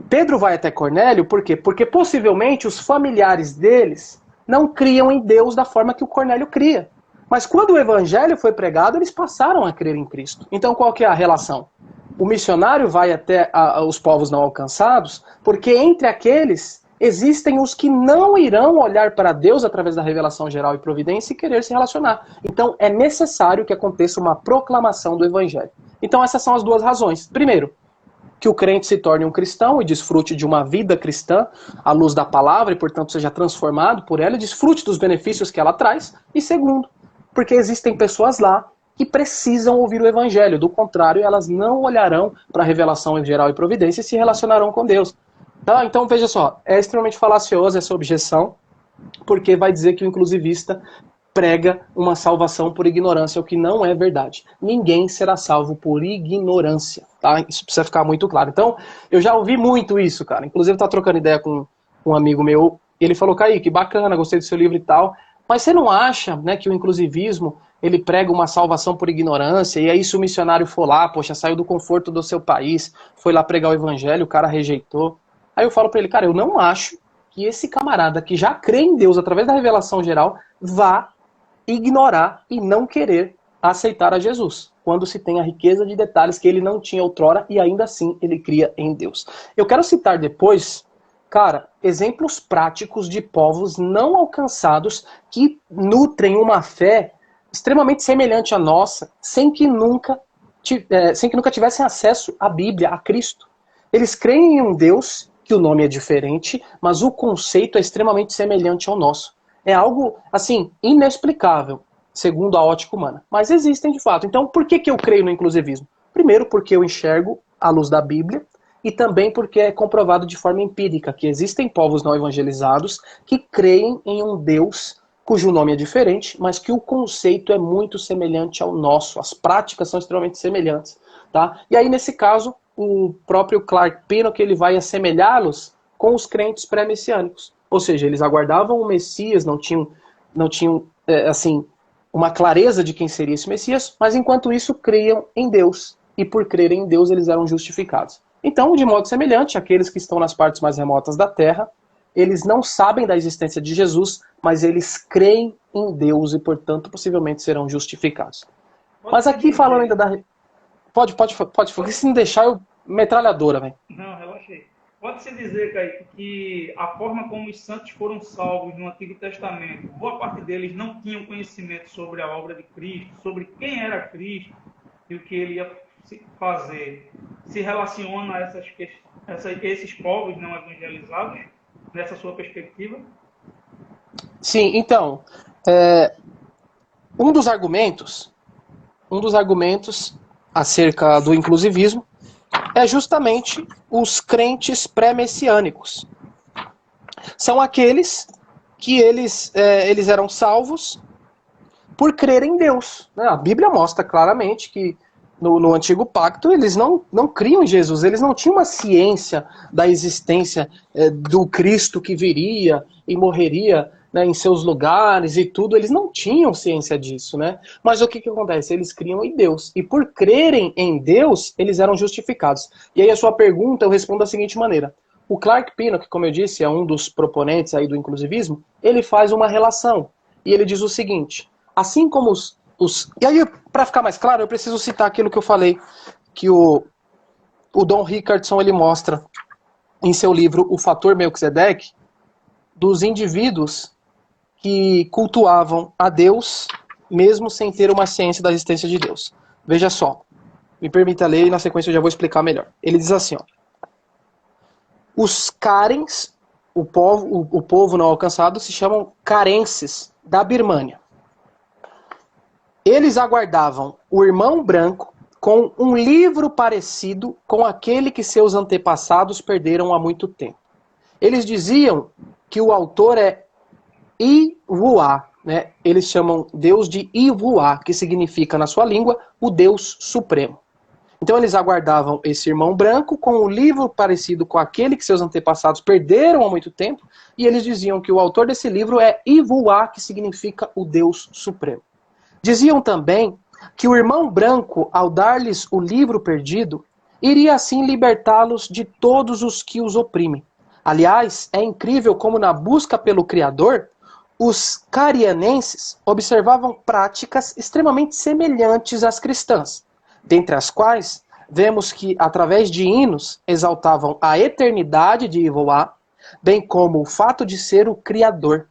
S2: Pedro vai até Cornélio, por quê? Porque possivelmente os familiares deles não criam em Deus da forma que o Cornélio cria. Mas quando o evangelho foi pregado, eles passaram a crer em Cristo. Então qual que é a relação? O missionário vai até os povos não alcançados, porque entre aqueles existem os que não irão olhar para Deus através da revelação geral e providência e querer se relacionar. Então é necessário que aconteça uma proclamação do evangelho. Então essas são as duas razões. Primeiro, que o crente se torne um cristão e desfrute de uma vida cristã à luz da palavra e, portanto, seja transformado por ela e desfrute dos benefícios que ela traz. E segundo, porque existem pessoas lá que precisam ouvir o evangelho. Do contrário, elas não olharão para a revelação geral e providência e se relacionarão com Deus. Tá? Então, veja só, é extremamente falaciosa essa objeção, porque vai dizer que o inclusivista prega uma salvação por ignorância, o que não é verdade. Ninguém será salvo por ignorância, tá? Isso precisa ficar muito claro. Então, eu já ouvi muito isso, cara. Inclusive, eu tava trocando ideia com um amigo meu, e ele falou, Kaique, bacana, gostei do seu livro e tal, mas você não acha, né, que o inclusivismo, ele prega uma salvação por ignorância, e aí se o missionário for lá, poxa, saiu do conforto do seu país, foi lá pregar o evangelho, o cara rejeitou. Aí eu falo pra ele, cara, eu não acho que esse camarada que já crê em Deus através da revelação geral vá ignorar e não querer aceitar a Jesus, quando se tem a riqueza de detalhes que ele não tinha outrora e ainda assim ele cria em Deus. Eu quero citar depois, cara, exemplos práticos de povos não alcançados que nutrem uma fé extremamente semelhante à nossa, sem que nunca tivessem acesso à Bíblia, a Cristo. Eles creem em um Deus, que o nome é diferente, mas o conceito é extremamente semelhante ao nosso. É algo, assim, inexplicável, segundo a ótica humana. Mas existem de fato. Então, por que eu creio no inclusivismo? Primeiro, porque eu enxergo à luz da Bíblia, e também porque é comprovado de forma empírica que existem povos não evangelizados que creem em um Deus cujo nome é diferente, mas que o conceito é muito semelhante ao nosso. As práticas são extremamente semelhantes. Tá? E aí, nesse caso, o próprio Clark Pinnock ele vai assemelhá-los com os crentes pré-messiânicos. Ou seja, eles aguardavam o Messias, não tinham assim, uma clareza de quem seria esse Messias, mas enquanto isso criam em Deus. E por crerem em Deus, eles eram justificados. Então, de modo semelhante, aqueles que estão nas partes mais remotas da Terra, eles não sabem da existência de Jesus, mas eles creem em Deus e, portanto, possivelmente serão justificados. Mas aqui falando ainda da... Pode, porque se não deixar, eu... metralhadora, velho.
S1: Não, relaxa aí. Pode-se dizer, Kaique, que a forma como os santos foram salvos no Antigo Testamento, boa parte deles não tinham conhecimento sobre a obra de Cristo, sobre quem era Cristo e o que ele ia fazer, se relaciona a esses povos não evangelizados, nessa sua perspectiva?
S2: Sim, então, um dos argumentos acerca do inclusivismo é justamente os crentes pré-messiânicos. São aqueles que eles eram salvos por crer em Deus. A Bíblia mostra claramente que no Antigo Pacto eles não criam em Jesus, eles não tinham uma ciência da existência do Cristo que viria e morreria, né, em seus lugares e tudo, eles não tinham ciência disso, né? Mas o que acontece? Eles criam em Deus. E por crerem em Deus, eles eram justificados. E aí a sua pergunta eu respondo da seguinte maneira. O Clark Pinnock, como eu disse, é um dos proponentes aí do inclusivismo, ele faz uma relação. E ele diz o seguinte, assim como E aí, para ficar mais claro, eu preciso citar aquilo que eu falei, que o Don Rickardson ele mostra em seu livro O Fator Melquisedeque, dos indivíduos que cultuavam a Deus, mesmo sem ter uma ciência da existência de Deus. Veja só. Me permita ler e na sequência eu já vou explicar melhor. Ele diz assim, ó. Os Karens, o povo não alcançado, se chamam carenses da Birmânia. Eles aguardavam o irmão branco com um livro parecido com aquele que seus antepassados perderam há muito tempo. Eles diziam que o autor é Ivuá, né? Eles chamam Deus de Ivuá, que significa, na sua língua, o Deus Supremo. Então eles aguardavam esse irmão branco com um livro parecido com aquele que seus antepassados perderam há muito tempo, e eles diziam que o autor desse livro é Ivuá, que significa o Deus Supremo. Diziam também que o irmão branco, ao dar-lhes o livro perdido, iria assim libertá-los de todos os que os oprimem. Aliás, é incrível como na busca pelo Criador, os carianenses observavam práticas extremamente semelhantes às cristãs, dentre as quais vemos que, através de hinos, exaltavam a eternidade de Ivuá, bem como o fato de ser o Criador.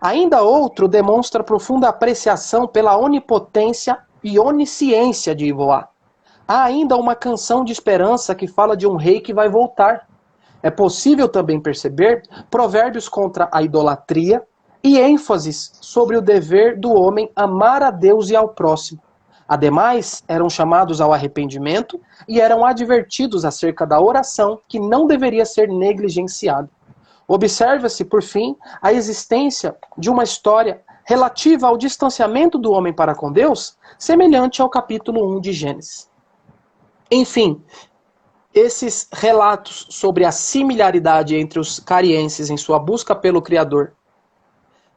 S2: Ainda outro demonstra profunda apreciação pela onipotência e onisciência de Ivuá. Há ainda uma canção de esperança que fala de um rei que vai voltar. É possível também perceber provérbios contra a idolatria e ênfases sobre o dever do homem amar a Deus e ao próximo. Ademais, eram chamados ao arrependimento e eram advertidos acerca da oração que não deveria ser negligenciada. Observa-se, por fim, a existência de uma história relativa ao distanciamento do homem para com Deus, semelhante ao capítulo 1 de Gênesis. Enfim, esses relatos sobre a similaridade entre os carienses em sua busca pelo Criador,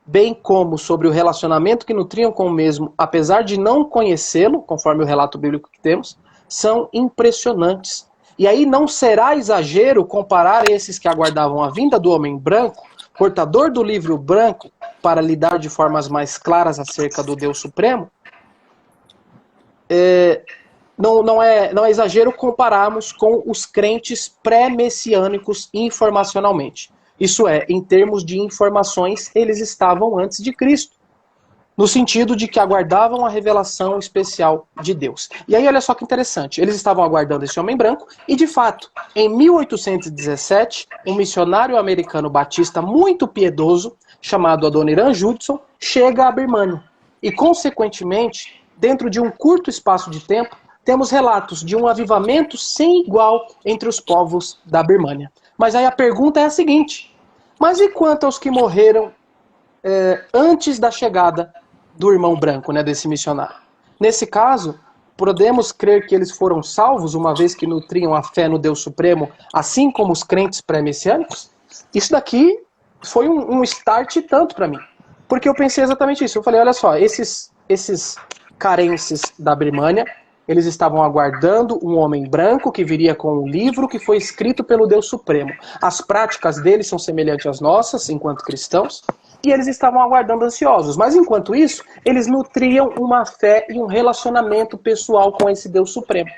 S2: bem como sobre o relacionamento que nutriam com o mesmo, apesar de não conhecê-lo, conforme o relato bíblico que temos, são impressionantes. E aí não será exagero comparar esses que aguardavam a vinda do homem branco, portador do livro branco, para lidar de formas mais claras acerca do Deus Supremo. Não é exagero compararmos com os crentes pré-messiânicos informacionalmente. Isso é, em termos de informações, eles estavam antes de Cristo. No sentido de que aguardavam a revelação especial de Deus. E aí, olha só que interessante. Eles estavam aguardando esse homem branco e, de fato, em 1817, um missionário americano batista muito piedoso, chamado Adoniran Judson, chega à Birmânia. E, consequentemente, dentro de um curto espaço de tempo, temos relatos de um avivamento sem igual entre os povos da Birmânia. Mas aí a pergunta é a seguinte: mas e quanto aos que morreram antes da chegada do irmão branco, né, desse missionário? Nesse caso, podemos crer que eles foram salvos, uma vez que nutriam a fé no Deus Supremo, assim como os crentes pré-messiânicos? Isso daqui foi um start tanto para mim. Porque eu pensei exatamente isso. Eu falei, olha só, esses carenses da Birmânia, eles estavam aguardando um homem branco que viria com um livro que foi escrito pelo Deus Supremo. As práticas deles são semelhantes às nossas, enquanto cristãos, e eles estavam aguardando ansiosos. Mas enquanto isso, eles nutriam uma fé e um relacionamento pessoal com esse Deus Supremo.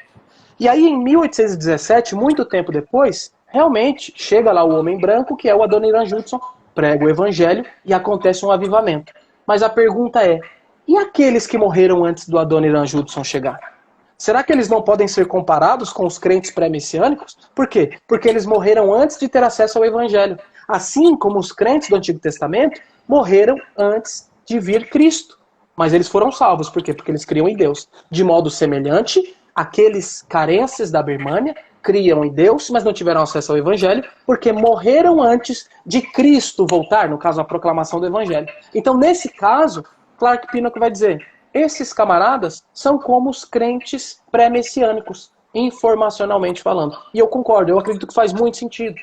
S2: E aí, em 1817, muito tempo depois, realmente chega lá o homem branco, que é o Adoniran Judson, prega o evangelho e acontece um avivamento. Mas a pergunta é, e aqueles que morreram antes do Adoniran Judson chegar? Será que eles não podem ser comparados com os crentes pré-messiânicos? Por quê? Porque eles morreram antes de ter acesso ao evangelho. Assim como os crentes do Antigo Testamento morreram antes de vir Cristo. Mas eles foram salvos. Por quê? Porque eles criam em Deus. De modo semelhante, aqueles carenses da Birmânia criam em Deus, mas não tiveram acesso ao evangelho, porque morreram antes de Cristo voltar, no caso, a proclamação do evangelho. Então, nesse caso, Clark Pinnock vai dizer, esses camaradas são como os crentes pré-messiânicos, informacionalmente falando. E eu concordo, eu acredito que faz muito sentido.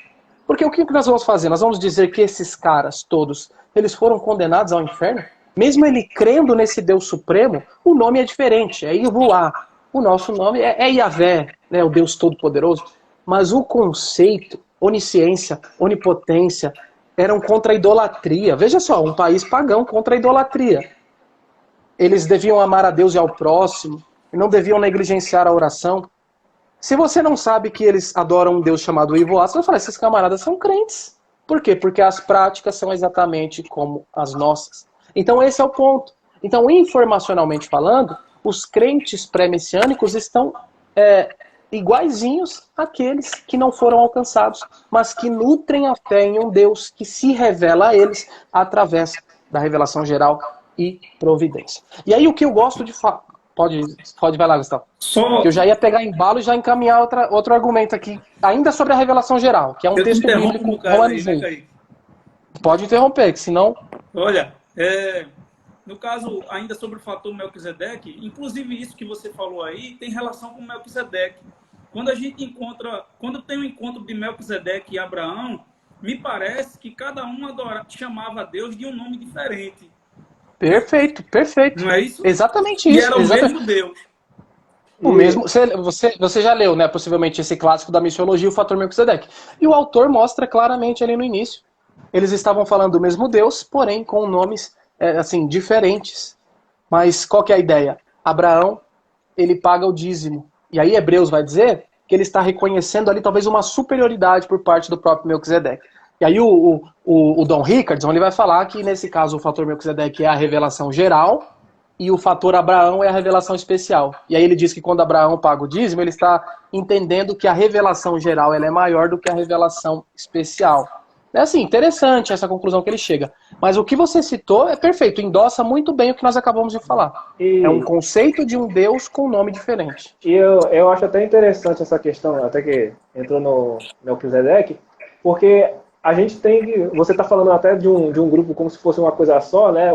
S2: Porque o que nós vamos fazer? Nós vamos dizer que esses caras todos, eles foram condenados ao inferno? Mesmo ele crendo nesse Deus Supremo, o nome é diferente, é Ivuá. O nosso nome é Yahvé, né, o Deus Todo-Poderoso. Mas o conceito, onisciência, onipotência, eram contra a idolatria. Veja só, um país pagão contra a idolatria. Eles deviam amar a Deus e ao próximo, e não deviam negligenciar a oração. Se você não sabe que eles adoram um Deus chamado Ivuá, você vai falar, esses camaradas são crentes. Por quê? Porque as práticas são exatamente como as nossas. Então esse é o ponto. Então, informacionalmente falando, os crentes pré-messiânicos estão iguaizinhos àqueles que não foram alcançados, mas que nutrem a fé em um Deus que se revela a eles através da revelação geral e providência. E aí o que eu gosto de falar... Pode vai lá, Gustavo.
S4: Só...
S2: Eu já ia pegar embalo e já encaminhar outro argumento aqui, ainda sobre a revelação geral, que é um texto bíblico. Pode interromper, que senão...
S4: Olha, no caso, ainda sobre o fator Melquisedeque, inclusive isso que você falou aí tem relação com Melquisedeque. Quando tem um encontro de Melquisedeque e Abraão, me parece que cada um chamava a Deus de um nome diferente.
S2: Perfeito.
S4: Não é isso?
S2: Exatamente
S4: e
S2: isso.
S4: Era o mesmo Deus.
S2: O mesmo, você já leu, né, possivelmente esse clássico da missiologia, o fator Melquisedeque. E o autor mostra claramente ali no início. Eles estavam falando do mesmo Deus, porém com nomes assim, diferentes. Mas qual que é a ideia? Abraão, ele paga o dízimo. E aí Hebreus vai dizer que ele está reconhecendo ali talvez uma superioridade por parte do próprio Melquisedeque. E aí o Don Rickardson ele vai falar que nesse caso o fator Melquisedeque é a revelação geral e o fator Abraão é a revelação especial. E aí ele diz que quando Abraão paga o dízimo, ele está entendendo que a revelação geral ela é maior do que a revelação especial. É assim, interessante essa conclusão que ele chega. Mas o que você citou é perfeito, endossa muito bem o que nós acabamos de falar. É um conceito de um Deus com um nome diferente.
S3: E eu acho até interessante essa questão, até que entrou no Melquisedeque, porque a gente tem... Você está falando até de um grupo como se fosse uma coisa só, né?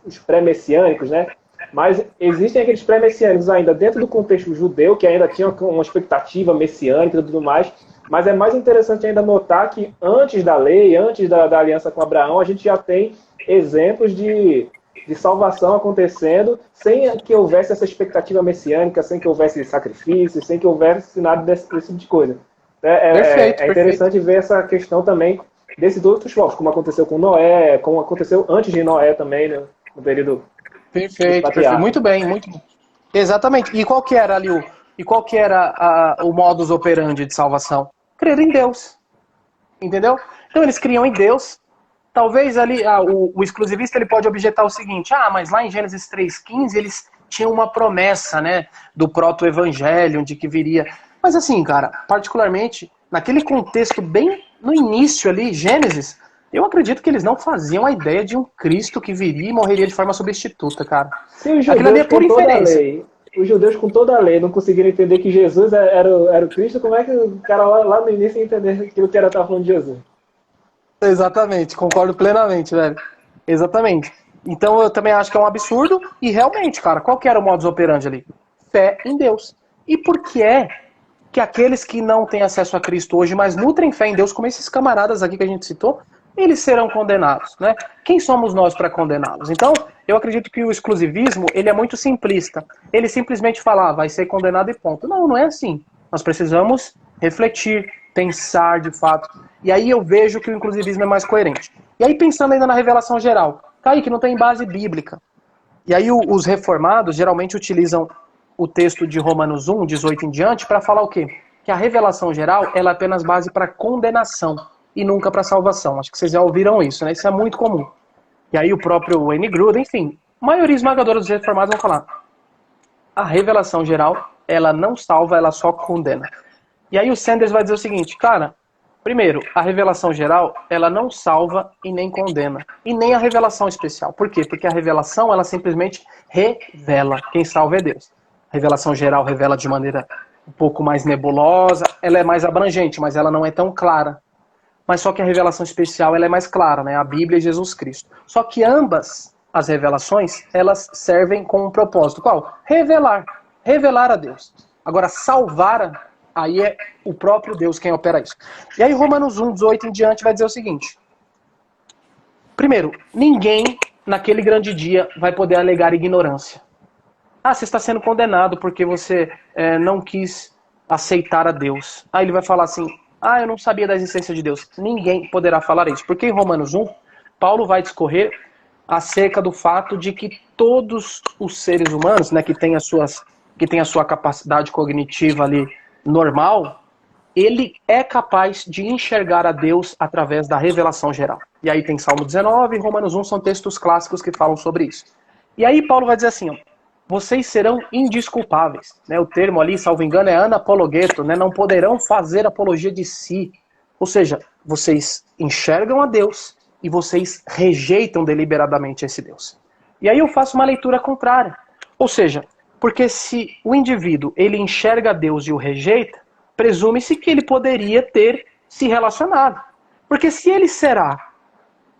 S3: Os pré-messiânicos, né? Mas existem aqueles pré-messiânicos ainda dentro do contexto judeu, que ainda tinham uma expectativa messiânica e tudo mais. Mas é mais interessante ainda notar que antes da lei, antes da aliança com Abraão, a gente já tem exemplos de salvação acontecendo sem que houvesse essa expectativa messiânica, sem que houvesse sacrifício, sem que houvesse nada desse tipo de coisa. É interessante ver essa questão também desses outros povos, como aconteceu com Noé, como aconteceu antes de Noé também, né, no período...
S2: Perfeito. Muito bem. Exatamente. E qual que era ali o modus operandi de salvação? Crer em Deus. Entendeu? Então eles criam em Deus. Talvez ali o exclusivista ele pode objetar o seguinte: mas lá em Gênesis 3,15 eles tinham uma promessa, né, do proto-evangelho, de que viria. Mas assim, cara, particularmente, naquele contexto bem no início ali, Gênesis, eu acredito que eles não faziam a ideia de um Cristo que viria e morreria de forma substituta, cara.
S3: Aquilo ali é por inferência. Os judeus com toda a lei não conseguiram entender que Jesus era o Cristo, como é que o cara lá no início ia entender aquilo que era estar falando de Jesus?
S2: Exatamente, concordo plenamente, velho. Exatamente. Então eu também acho que é um absurdo, e realmente, cara, qual que era o modus operandi ali? Fé em Deus. E por que é que aqueles que não têm acesso a Cristo hoje, mas nutrem fé em Deus, como esses camaradas aqui que a gente citou, eles serão condenados, né? Quem somos nós para condená-los? Então, eu acredito que o exclusivismo, ele é muito simplista. Ele simplesmente fala, vai ser condenado e ponto. Não, não é assim. Nós precisamos refletir, pensar de fato. E aí eu vejo que o inclusivismo é mais coerente. E aí pensando ainda na revelação geral, que não tem base bíblica. E aí os reformados geralmente utilizam o texto de Romanos 1, 18 em diante, para falar o quê? Que a revelação geral ela é apenas base para condenação e nunca para salvação. Acho que vocês já ouviram isso, né? Isso é muito comum. E aí o próprio Wayne Grudem, enfim, a maioria esmagadora dos reformados vão falar: a revelação geral, ela não salva, ela só condena. E aí o Sanders vai dizer o seguinte, cara, primeiro, a revelação geral, ela não salva e nem condena. E nem a revelação especial. Por quê? Porque a revelação, ela simplesmente revela. Quem salva é Deus. A revelação geral revela de maneira um pouco mais nebulosa, ela é mais abrangente, mas ela não é tão clara. Mas só que a revelação especial ela é mais clara, né? A Bíblia e Jesus Cristo. Só que ambas as revelações, elas servem com um propósito. Qual? Revelar. Revelar a Deus. Agora, salvar, aí é o próprio Deus quem opera isso. E aí Romanos 1, 18 em diante vai dizer o seguinte. Primeiro, ninguém naquele grande dia vai poder alegar ignorância. Você está sendo condenado porque você não quis aceitar a Deus. Aí ele vai falar assim, eu não sabia da existência de Deus. Ninguém poderá falar isso. Porque em Romanos 1, Paulo vai discorrer acerca do fato de que todos os seres humanos, né, que têm a sua capacidade cognitiva ali normal, ele é capaz de enxergar a Deus através da revelação geral. E aí tem Salmo 19 e Romanos 1 são textos clássicos que falam sobre isso. E aí Paulo vai dizer assim, vocês serão indesculpáveis. Né? O termo ali, salvo engano, é anapologeto, né? Não poderão fazer apologia de si. Ou seja, vocês enxergam a Deus e vocês rejeitam deliberadamente esse Deus. E aí eu faço uma leitura contrária. Ou seja, porque se o indivíduo ele enxerga Deus e o rejeita, presume-se que ele poderia ter se relacionado. Porque se ele será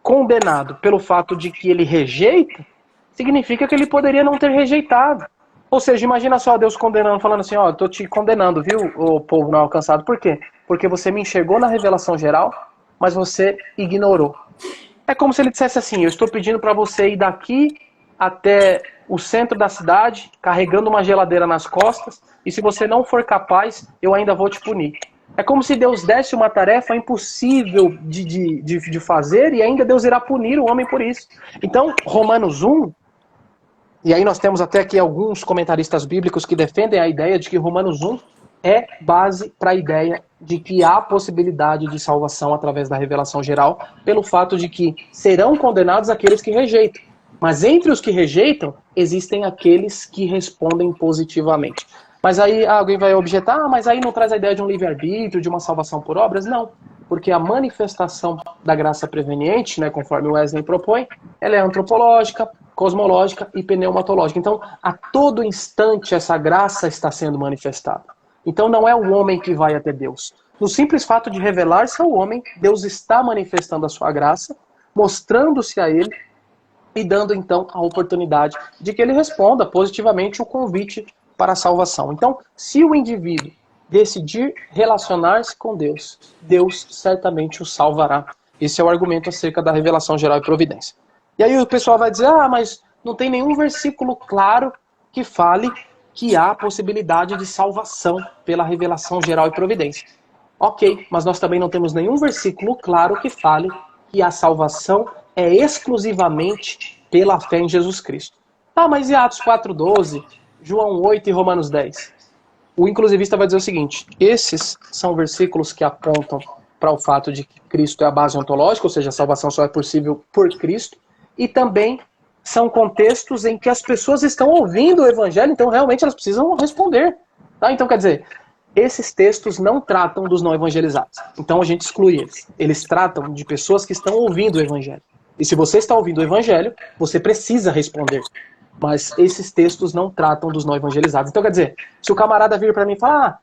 S2: condenado pelo fato de que ele rejeita, significa que ele poderia não ter rejeitado. Ou seja, imagina só Deus condenando, falando assim, ó, eu tô te condenando, viu, o povo não alcançado. Por quê? Porque você me enxergou na revelação geral, mas você ignorou. É como se ele dissesse assim, eu estou pedindo para você ir daqui até o centro da cidade, carregando uma geladeira nas costas, e se você não for capaz, eu ainda vou te punir. É como se Deus desse uma tarefa impossível de fazer, e ainda Deus irá punir o homem por isso. Então, Romanos 1, e aí nós temos até aqui alguns comentaristas bíblicos que defendem a ideia de que Romanos 1 é base para a ideia de que há possibilidade de salvação através da revelação geral, pelo fato de que serão condenados aqueles que rejeitam. Mas entre os que rejeitam, existem aqueles que respondem positivamente. Mas aí alguém vai objetar, mas aí não traz a ideia de um livre-arbítrio, de uma salvação por obras? Não, porque a manifestação da graça preveniente, né, conforme o Wesley propõe, ela é antropológica, cosmológica e pneumatológica. Então, a todo instante essa graça está sendo manifestada. Então não é o homem que vai até Deus. No simples fato de revelar-se ao homem, Deus está manifestando a sua graça, mostrando-se a ele e dando então a oportunidade de que ele responda positivamente o convite para a salvação. Então, se o indivíduo decidir relacionar-se com Deus, Deus certamente o salvará. Esse é o argumento acerca da revelação geral e providência. E aí o pessoal vai dizer, mas não tem nenhum versículo claro que fale que há possibilidade de salvação pela revelação geral e providência. Ok, mas nós também não temos nenhum versículo claro que fale que a salvação é exclusivamente pela fé em Jesus Cristo. Mas e Atos 4:12, João 8 e Romanos 10? O inclusivista vai dizer o seguinte, esses são versículos que apontam para o fato de que Cristo é a base ontológica, ou seja, a salvação só é possível por Cristo, e também são contextos em que as pessoas estão ouvindo o evangelho, então realmente elas precisam responder. Tá? Então, quer dizer, esses textos não tratam dos não evangelizados. Então a gente exclui eles. Eles tratam de pessoas que estão ouvindo o evangelho. E se você está ouvindo o evangelho, você precisa responder. Mas esses textos não tratam dos não evangelizados. Então, quer dizer, se o camarada vir para mim e falar,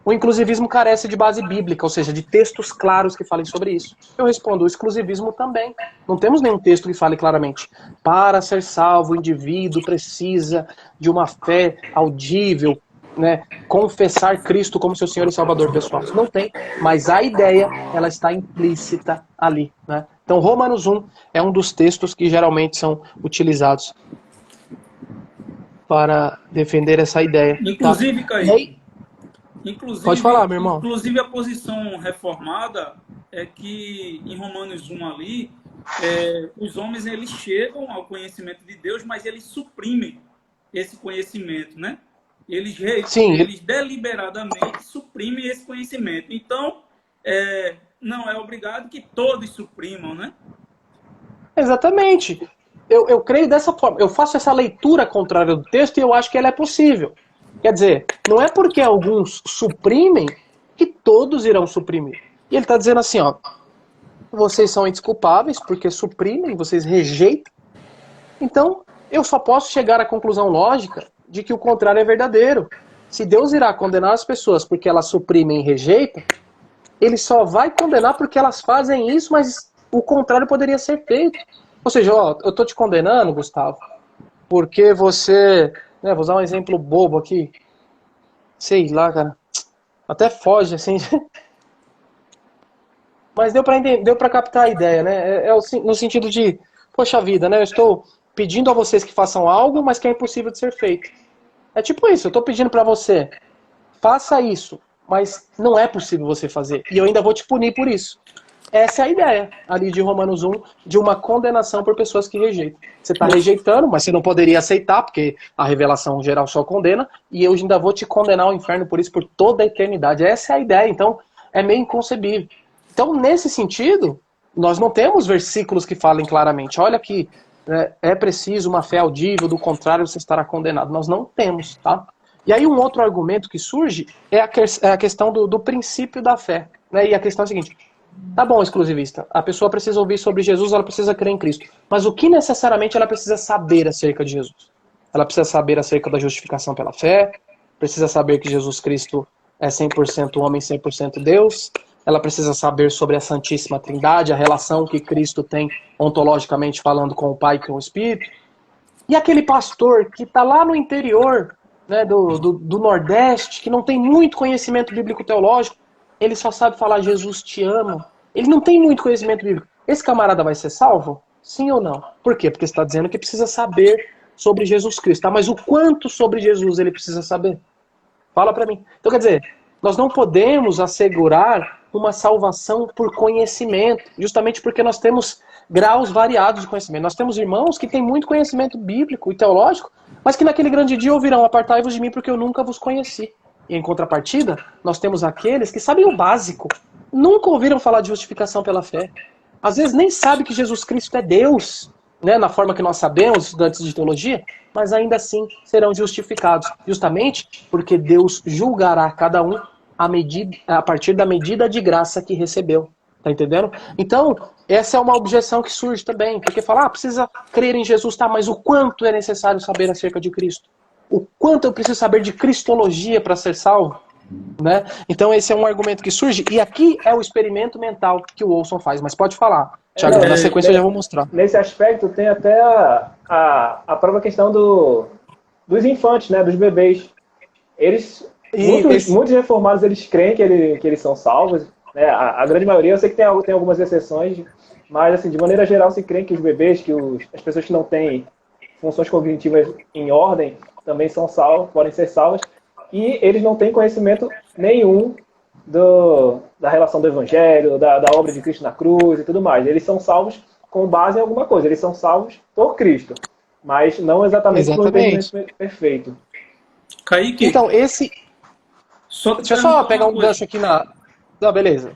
S2: o inclusivismo carece de base bíblica, ou seja, de textos claros que falem sobre isso. Eu respondo, o exclusivismo também. Não temos nenhum texto que fale claramente. Para ser salvo, o indivíduo precisa de uma fé audível, né? Confessar Cristo como seu Senhor e Salvador pessoal. Não tem, mas a ideia, ela está implícita ali. Né? Então, Romanos 1 é um dos textos que geralmente são utilizados para defender essa ideia.
S4: Inclusive,
S2: tá?
S4: Caí,
S2: pode falar, meu irmão.
S4: Inclusive, a posição reformada é que, em Romanos 1 ali, os homens eles chegam ao conhecimento de Deus, mas eles suprimem esse conhecimento, né? Eles deliberadamente suprimem esse conhecimento. Então, não é obrigado que todos suprimam, né?
S2: Exatamente. Eu creio dessa forma. Eu faço essa leitura contrária do texto e eu acho que ela é possível. Quer dizer, não é porque alguns suprimem que todos irão suprimir. E ele está dizendo assim, vocês são indesculpáveis porque suprimem, vocês rejeitam. Então, eu só posso chegar à conclusão lógica de que o contrário é verdadeiro. Se Deus irá condenar as pessoas porque elas suprimem e rejeitam, ele só vai condenar porque elas fazem isso, mas o contrário poderia ser feito. Ou seja, eu tô te condenando, Gustavo, porque você... vou usar um exemplo bobo aqui. Sei lá, cara. Até foge, assim. Mas deu pra captar a ideia, né? No sentido de, poxa vida, né? Eu estou pedindo a vocês que façam algo, mas que é impossível de ser feito. É tipo isso, eu tô pedindo pra você, faça isso, mas não é possível você fazer. E eu ainda vou te punir por isso. Essa é a ideia ali de Romanos 1, de uma condenação por pessoas que rejeitam. Você está rejeitando, mas você não poderia aceitar, porque a revelação geral só condena, e eu ainda vou te condenar ao inferno por isso por toda a eternidade. Essa é a ideia, então é meio inconcebível. Então, nesse sentido, nós não temos versículos que falem claramente. Olha que né, é preciso uma fé audível, do contrário você estará condenado. Nós não temos, tá? E aí um outro argumento que surge é a questão do princípio da fé. Né? E a questão é a seguinte, tá bom, exclusivista, a pessoa precisa ouvir sobre Jesus, ela precisa crer em Cristo. Mas o que necessariamente ela precisa saber acerca de Jesus? Ela precisa saber acerca da justificação pela fé, precisa saber que Jesus Cristo é 100% homem, 100% Deus. Ela precisa saber sobre a Santíssima Trindade, a relação que Cristo tem ontologicamente falando com o Pai e com o Espírito. E aquele pastor que está lá no interior, né, do Nordeste, que não tem muito conhecimento bíblico-teológico, ele só sabe falar Jesus te ama. Ele não tem muito conhecimento bíblico. Esse camarada vai ser salvo? Sim ou não? Por quê? Porque você está dizendo que precisa saber sobre Jesus Cristo. Tá? Mas o quanto sobre Jesus ele precisa saber? Fala para mim. Então, quer dizer, nós não podemos assegurar uma salvação por conhecimento, justamente porque nós temos graus variados de conhecimento. Nós temos irmãos que têm muito conhecimento bíblico e teológico, mas que naquele grande dia ouvirão: apartai-vos de mim porque eu nunca vos conheci. E em contrapartida, nós temos aqueles que sabem o básico, nunca ouviram falar de justificação pela fé. Às vezes nem sabem que Jesus Cristo é Deus, né, na forma que nós sabemos, estudantes de teologia, mas ainda assim serão justificados, justamente porque Deus julgará cada um a partir da medida de graça que recebeu. Tá entendendo? Então, essa é uma objeção que surge também, porque fala, precisa crer em Jesus, tá, mas o quanto é necessário saber acerca de Cristo? O quanto eu preciso saber de cristologia para ser salvo? Né? Então esse é um argumento que surge, e aqui é o experimento mental que o Olson faz, mas pode falar, Thiago, na sequência eu já vou mostrar.
S3: Nesse aspecto tem até a própria questão dos infantes, né, dos bebês. Muitos reformados eles creem que eles são salvos, né? A grande maioria, eu sei que tem algumas exceções, mas assim, de maneira geral se crê que os bebês, as pessoas que não têm funções cognitivas em ordem também são salvos, podem ser salvas. E eles não têm conhecimento nenhum da relação do Evangelho, da obra de Cristo na cruz e tudo mais. Eles são salvos com base em alguma coisa. Eles são salvos por Cristo, mas não exatamente por um entendimento perfeito.
S4: Kaique,
S2: então, deixa eu só pegar um gancho aqui na... Não, beleza.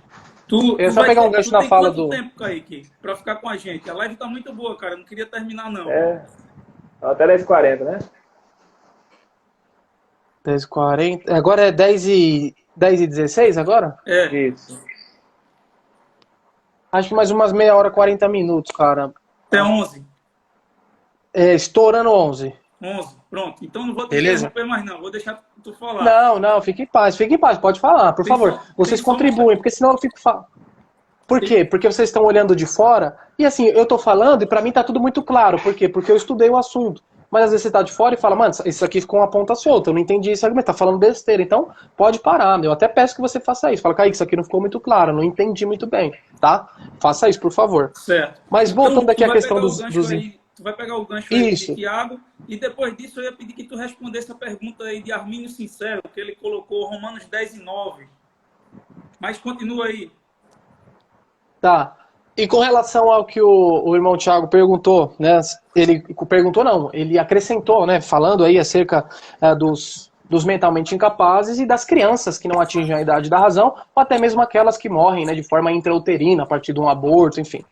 S2: Eu só pegar um gancho na fala do...
S4: tempo, Kaique, pra ficar com a gente? A live tá muito boa, cara. Eu não queria terminar, não.
S3: Até 10h40, né?
S2: 10h40. Agora é 10h16 agora?
S4: É.
S3: Isso.
S2: Acho que mais umas meia hora, 40 minutos, cara.
S4: Até 11.
S2: Estourando 11.
S4: 11, pronto. Então não vou te interromper mais não. Vou deixar tu falar.
S2: Não, fique em paz. Pode falar, por favor. Vocês contribuem, porque senão eu fico... Por quê? Porque vocês estão olhando de fora, e assim, eu tô falando, e pra mim tá tudo muito claro. Por quê? Porque eu estudei o assunto. Mas às vezes você tá de fora e fala, mano, isso aqui ficou uma ponta solta, eu não entendi esse argumento, tá falando besteira. Então, pode parar, eu até peço que você faça isso. Fala, Kaique, isso aqui não ficou muito claro, não entendi muito bem, tá? Faça isso, por favor.
S4: Certo.
S2: Mas voltando aqui à questão dos...
S4: Tu vai pegar o gancho aí de Tiago, e depois disso eu ia pedir que tu respondesse a pergunta aí de Armínio Sincero, que ele colocou Romanos 10:9. Mas continua aí.
S2: Tá. E com relação ao que o irmão Tiago perguntou, né? Ele acrescentou, né? Falando aí acerca dos mentalmente incapazes e das crianças que não atingem a idade da razão, ou até mesmo aquelas que morrem, né, de forma intrauterina, a partir de um aborto, enfim.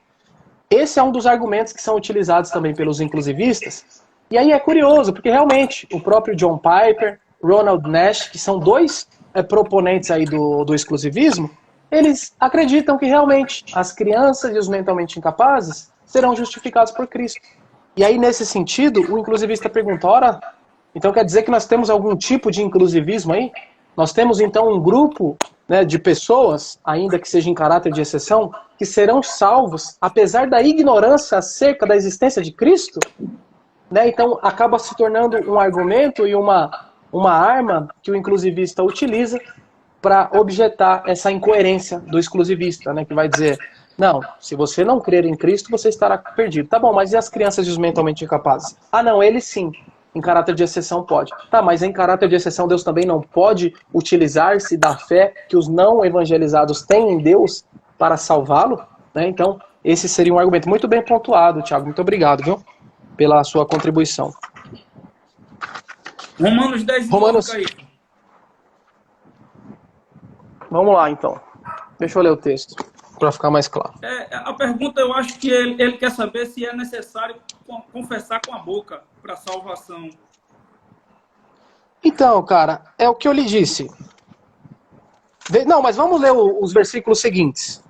S2: Esse é um dos argumentos que são utilizados também pelos inclusivistas. E aí é curioso, porque realmente o próprio John Piper, Ronald Nash, que são dois proponentes aí do exclusivismo, eles acreditam que realmente as crianças e os mentalmente incapazes serão justificados por Cristo. E aí, nesse sentido, o inclusivista pergunta, ora, então quer dizer que nós temos algum tipo de inclusivismo aí? Nós temos então um grupo, né, de pessoas, ainda que seja em caráter de exceção, que serão salvos, apesar da ignorância acerca da existência de Cristo? Né? Então acaba se tornando um argumento e uma arma que o inclusivista utiliza para objetar essa incoerência do exclusivista, né, que vai dizer, não, se você não crer em Cristo, você estará perdido. Tá bom, mas e as crianças e os mentalmente incapazes? Ah, não, eles sim, em caráter de exceção pode. Tá, mas em caráter de exceção Deus também não pode utilizar-se da fé que os não evangelizados têm em Deus para salvá-lo? Né? Então, esse seria um argumento muito bem pontuado, Thiago. Muito obrigado, viu, pela sua contribuição.
S4: Romanos 10:9, Kaique.
S2: Vamos lá, então. Deixa eu ler o texto, para ficar mais claro.
S4: A pergunta, eu acho que ele quer saber se é necessário confessar com a boca para salvação?
S2: Então, cara, é o que eu lhe disse. Não, mas vamos ler os versículos seguintes.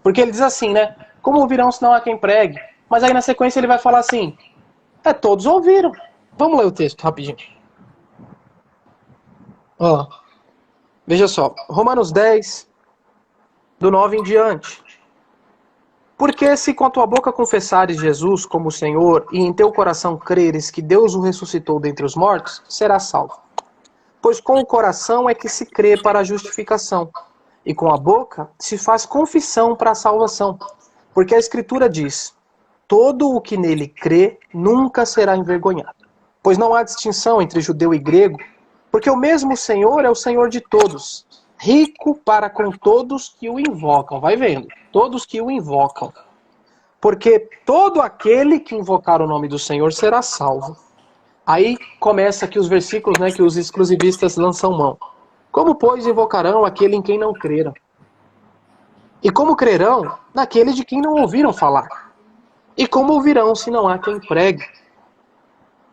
S2: Porque ele diz assim, né? Como ouvirão se não há quem pregue? Mas aí na sequência ele vai falar assim, todos ouviram. Vamos ler o texto rapidinho. Ó, veja só, Romanos 10, do 9 em diante. Porque se com a tua boca confessares Jesus como Senhor e em teu coração creres que Deus o ressuscitou dentre os mortos, serás salvo. Pois com o coração é que se crê para a justificação, e com a boca se faz confissão para a salvação. Porque a Escritura diz, todo o que nele crê nunca será envergonhado. Pois não há distinção entre judeu e grego, porque o mesmo Senhor é o Senhor de todos, rico para com todos que o invocam. Vai vendo, todos que o invocam. Porque todo aquele que invocar o nome do Senhor será salvo. Aí começa aqui os versículos, né, que os exclusivistas lançam mão. Como, pois, invocarão aquele em quem não creram? E como crerão naquele de quem não ouviram falar? E como ouvirão se não há quem pregue?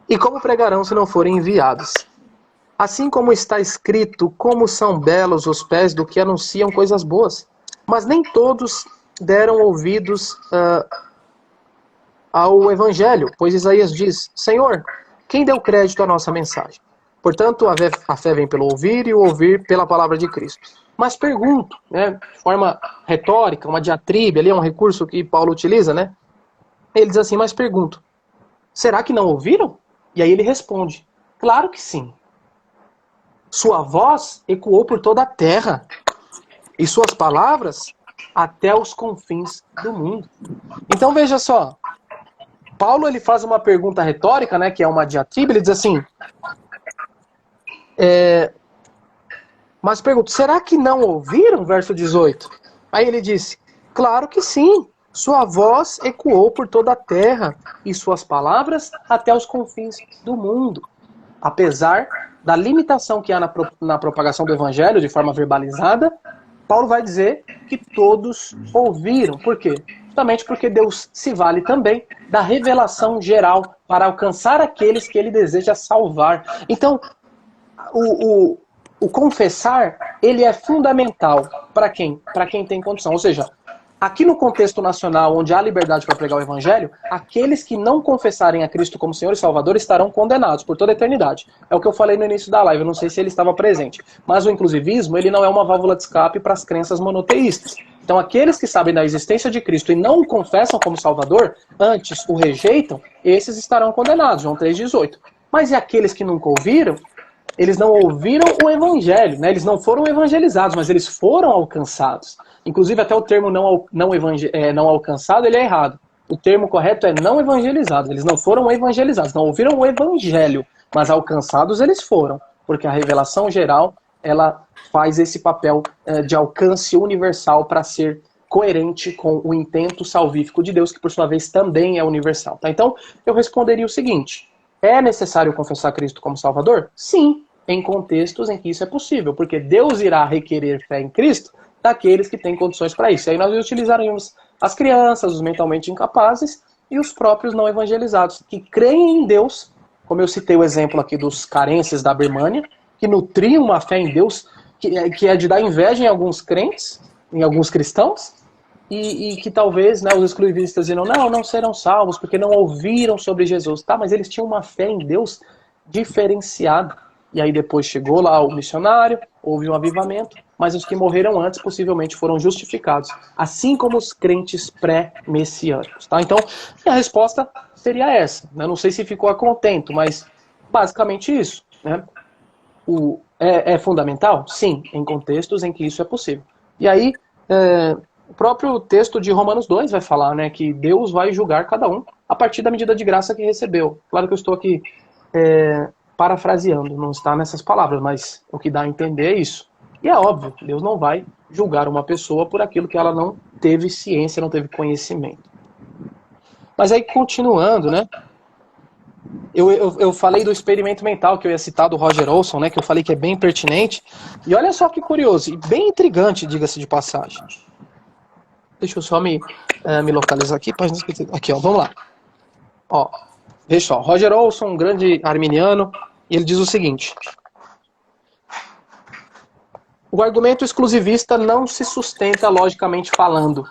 S2: E como pregarão se não forem enviados? Assim como está escrito, como são belos os pés do que anunciam coisas boas. Mas nem todos deram ouvidos ao Evangelho, pois Isaías diz, Senhor, quem deu crédito à nossa mensagem? Portanto, a fé vem pelo ouvir e o ouvir pela palavra de Cristo. Mas pergunto, né, de forma retórica, uma diatribe, ali é um recurso que Paulo utiliza, né? Ele diz assim, mas pergunto, será que não ouviram? E aí ele responde, claro que sim. Sua voz ecoou por toda a terra, e suas palavras até os confins do mundo. Então veja só, Paulo ele faz uma pergunta retórica, né, que é uma diatribe, ele diz assim, mas pergunto, será que não ouviram? Verso 18. Aí ele disse, claro que sim, sua voz ecoou por toda a terra, e suas palavras até os confins do mundo. Apesar da limitação que há na propagação do evangelho de forma verbalizada, Paulo vai dizer que todos ouviram. Por quê? Justamente porque Deus se vale também da revelação geral para alcançar aqueles que ele deseja salvar. Então, o confessar, ele é fundamental para quem? Para quem tem condição. Ou seja, aqui no contexto nacional, onde há liberdade para pregar o evangelho, aqueles que não confessarem a Cristo como Senhor e Salvador estarão condenados por toda a eternidade. É o que eu falei no início da live, eu não sei se ele estava presente. Mas o inclusivismo, ele não é uma válvula de escape para as crenças monoteístas. Então aqueles que sabem da existência de Cristo e não o confessam como Salvador, antes o rejeitam, esses estarão condenados, João 3,18. Mas e aqueles que nunca ouviram? Eles não ouviram o evangelho, né? Eles não foram evangelizados, mas eles foram alcançados. Inclusive até o termo não alcançado ele é errado. O termo correto é não evangelizado. Eles não foram evangelizados, não ouviram o evangelho, mas alcançados eles foram. Porque a revelação geral, ela faz esse papel de alcance universal para ser coerente com o intento salvífico de Deus, que por sua vez também é universal. Tá? Então, eu responderia o seguinte, é necessário confessar Cristo como Salvador? Sim, em contextos em que isso é possível, porque Deus irá requerer fé em Cristo daqueles que têm condições para isso. E aí nós utilizaríamos as crianças, os mentalmente incapazes e os próprios não evangelizados, que creem em Deus, como eu citei o exemplo aqui dos carenses da Birmânia, que nutriam uma fé em Deus que é de dar inveja em alguns crentes, em alguns cristãos, e que talvez, né, os exclusivistas dirão, não serão salvos porque não ouviram sobre Jesus. Tá, mas eles tinham uma fé em Deus diferenciada. E aí depois chegou lá o missionário, houve um avivamento, mas os que morreram antes possivelmente foram justificados, assim como os crentes pré-messiânicos. Tá? Então, a resposta seria essa. Eu não sei se ficou a contento, mas basicamente isso. Né? É fundamental? Sim, em contextos em que isso é possível. E aí, o próprio texto de Romanos 2 vai falar, né, que Deus vai julgar cada um a partir da medida de graça que recebeu. Claro que eu estou aqui parafraseando, não está nessas palavras, mas o que dá a entender é isso. E é óbvio, Deus não vai julgar uma pessoa por aquilo que ela não teve ciência, não teve conhecimento. Mas aí, continuando, né, eu falei do experimento mental que eu ia citar do Roger Olson, né, que eu falei que é bem pertinente, e olha só que curioso, e bem intrigante, diga-se de passagem. Deixa eu só me localizar aqui. Aqui, ó, vamos lá. Ó, Veja só, Roger Olson, um grande arminiano, e ele diz o seguinte: o argumento exclusivista não se sustenta logicamente falando.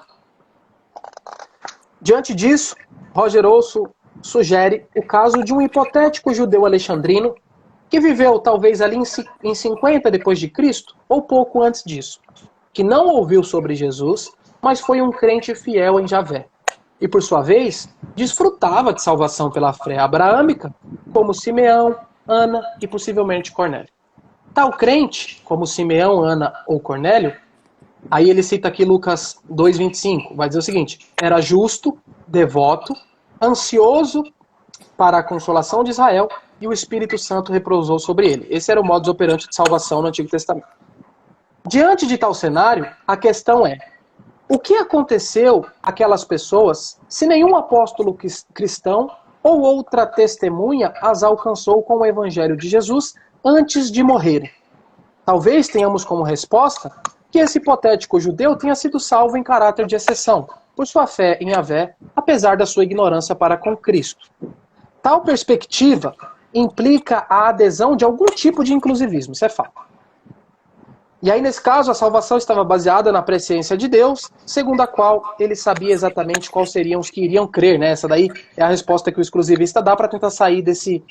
S2: Diante disso, Roger Olson sugere o caso de um hipotético judeu alexandrino que viveu talvez ali em 50 depois de Cristo, ou pouco antes disso, que não ouviu sobre Jesus, mas foi um crente fiel em Javé. E, por sua vez, desfrutava de salvação pela fé abraâmica, como Simeão, Ana e possivelmente Cornélio. Tal crente, como Simeão, Ana ou Cornélio, aí ele cita aqui Lucas 2,25, vai dizer o seguinte: era justo, devoto, ansioso para a consolação de Israel, e o Espírito Santo repousou sobre ele. Esse era o modus operandi de salvação no Antigo Testamento. Diante de tal cenário, a questão é: o que aconteceu àquelas pessoas se nenhum apóstolo cristão ou outra testemunha as alcançou com o Evangelho de Jesus antes de morrerem? Talvez tenhamos como resposta que esse hipotético judeu tenha sido salvo em caráter de exceção, por sua fé em Yahvé, apesar da sua ignorância para com Cristo. Tal perspectiva implica a adesão de algum tipo de inclusivismo, isso é fato. E aí, nesse caso, a salvação estava baseada na presciência de Deus, segundo a qual ele sabia exatamente quais seriam os que iriam crer, né? Essa daí é a resposta que o exclusivista dá para tentar sair desse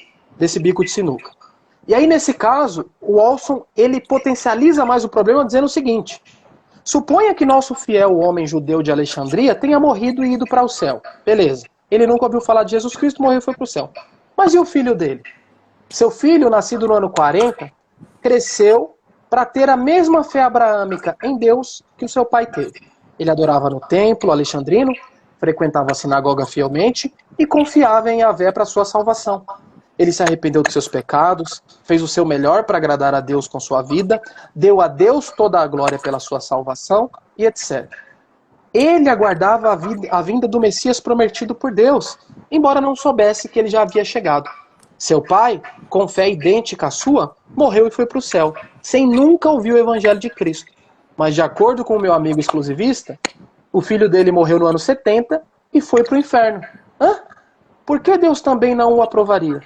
S2: bico de sinuca. E aí, nesse caso, o Olson, ele potencializa mais o problema dizendo o seguinte: suponha que nosso fiel homem judeu de Alexandria tenha morrido e ido para o céu. Beleza. Ele nunca ouviu falar de Jesus Cristo, morreu e foi para o céu. Mas e o filho dele? Seu filho, nascido no ano 40, cresceu para ter a mesma fé abraâmica em Deus que o seu pai teve. Ele adorava no templo alexandrino, frequentava a sinagoga fielmente e confiava em Yahvé para sua salvação. Ele se arrependeu dos seus pecados, fez o seu melhor para agradar a Deus com sua vida, deu a Deus toda a glória pela sua salvação e etc. Ele aguardava a vinda do Messias prometido por Deus, embora não soubesse que ele já havia chegado. Seu pai, com fé idêntica à sua, morreu e foi para o céu, sem nunca ouvir o Evangelho de Cristo. Mas, de acordo com o meu amigo exclusivista, o filho dele morreu no ano 70 e foi para o inferno. Por que Deus também não o aprovaria?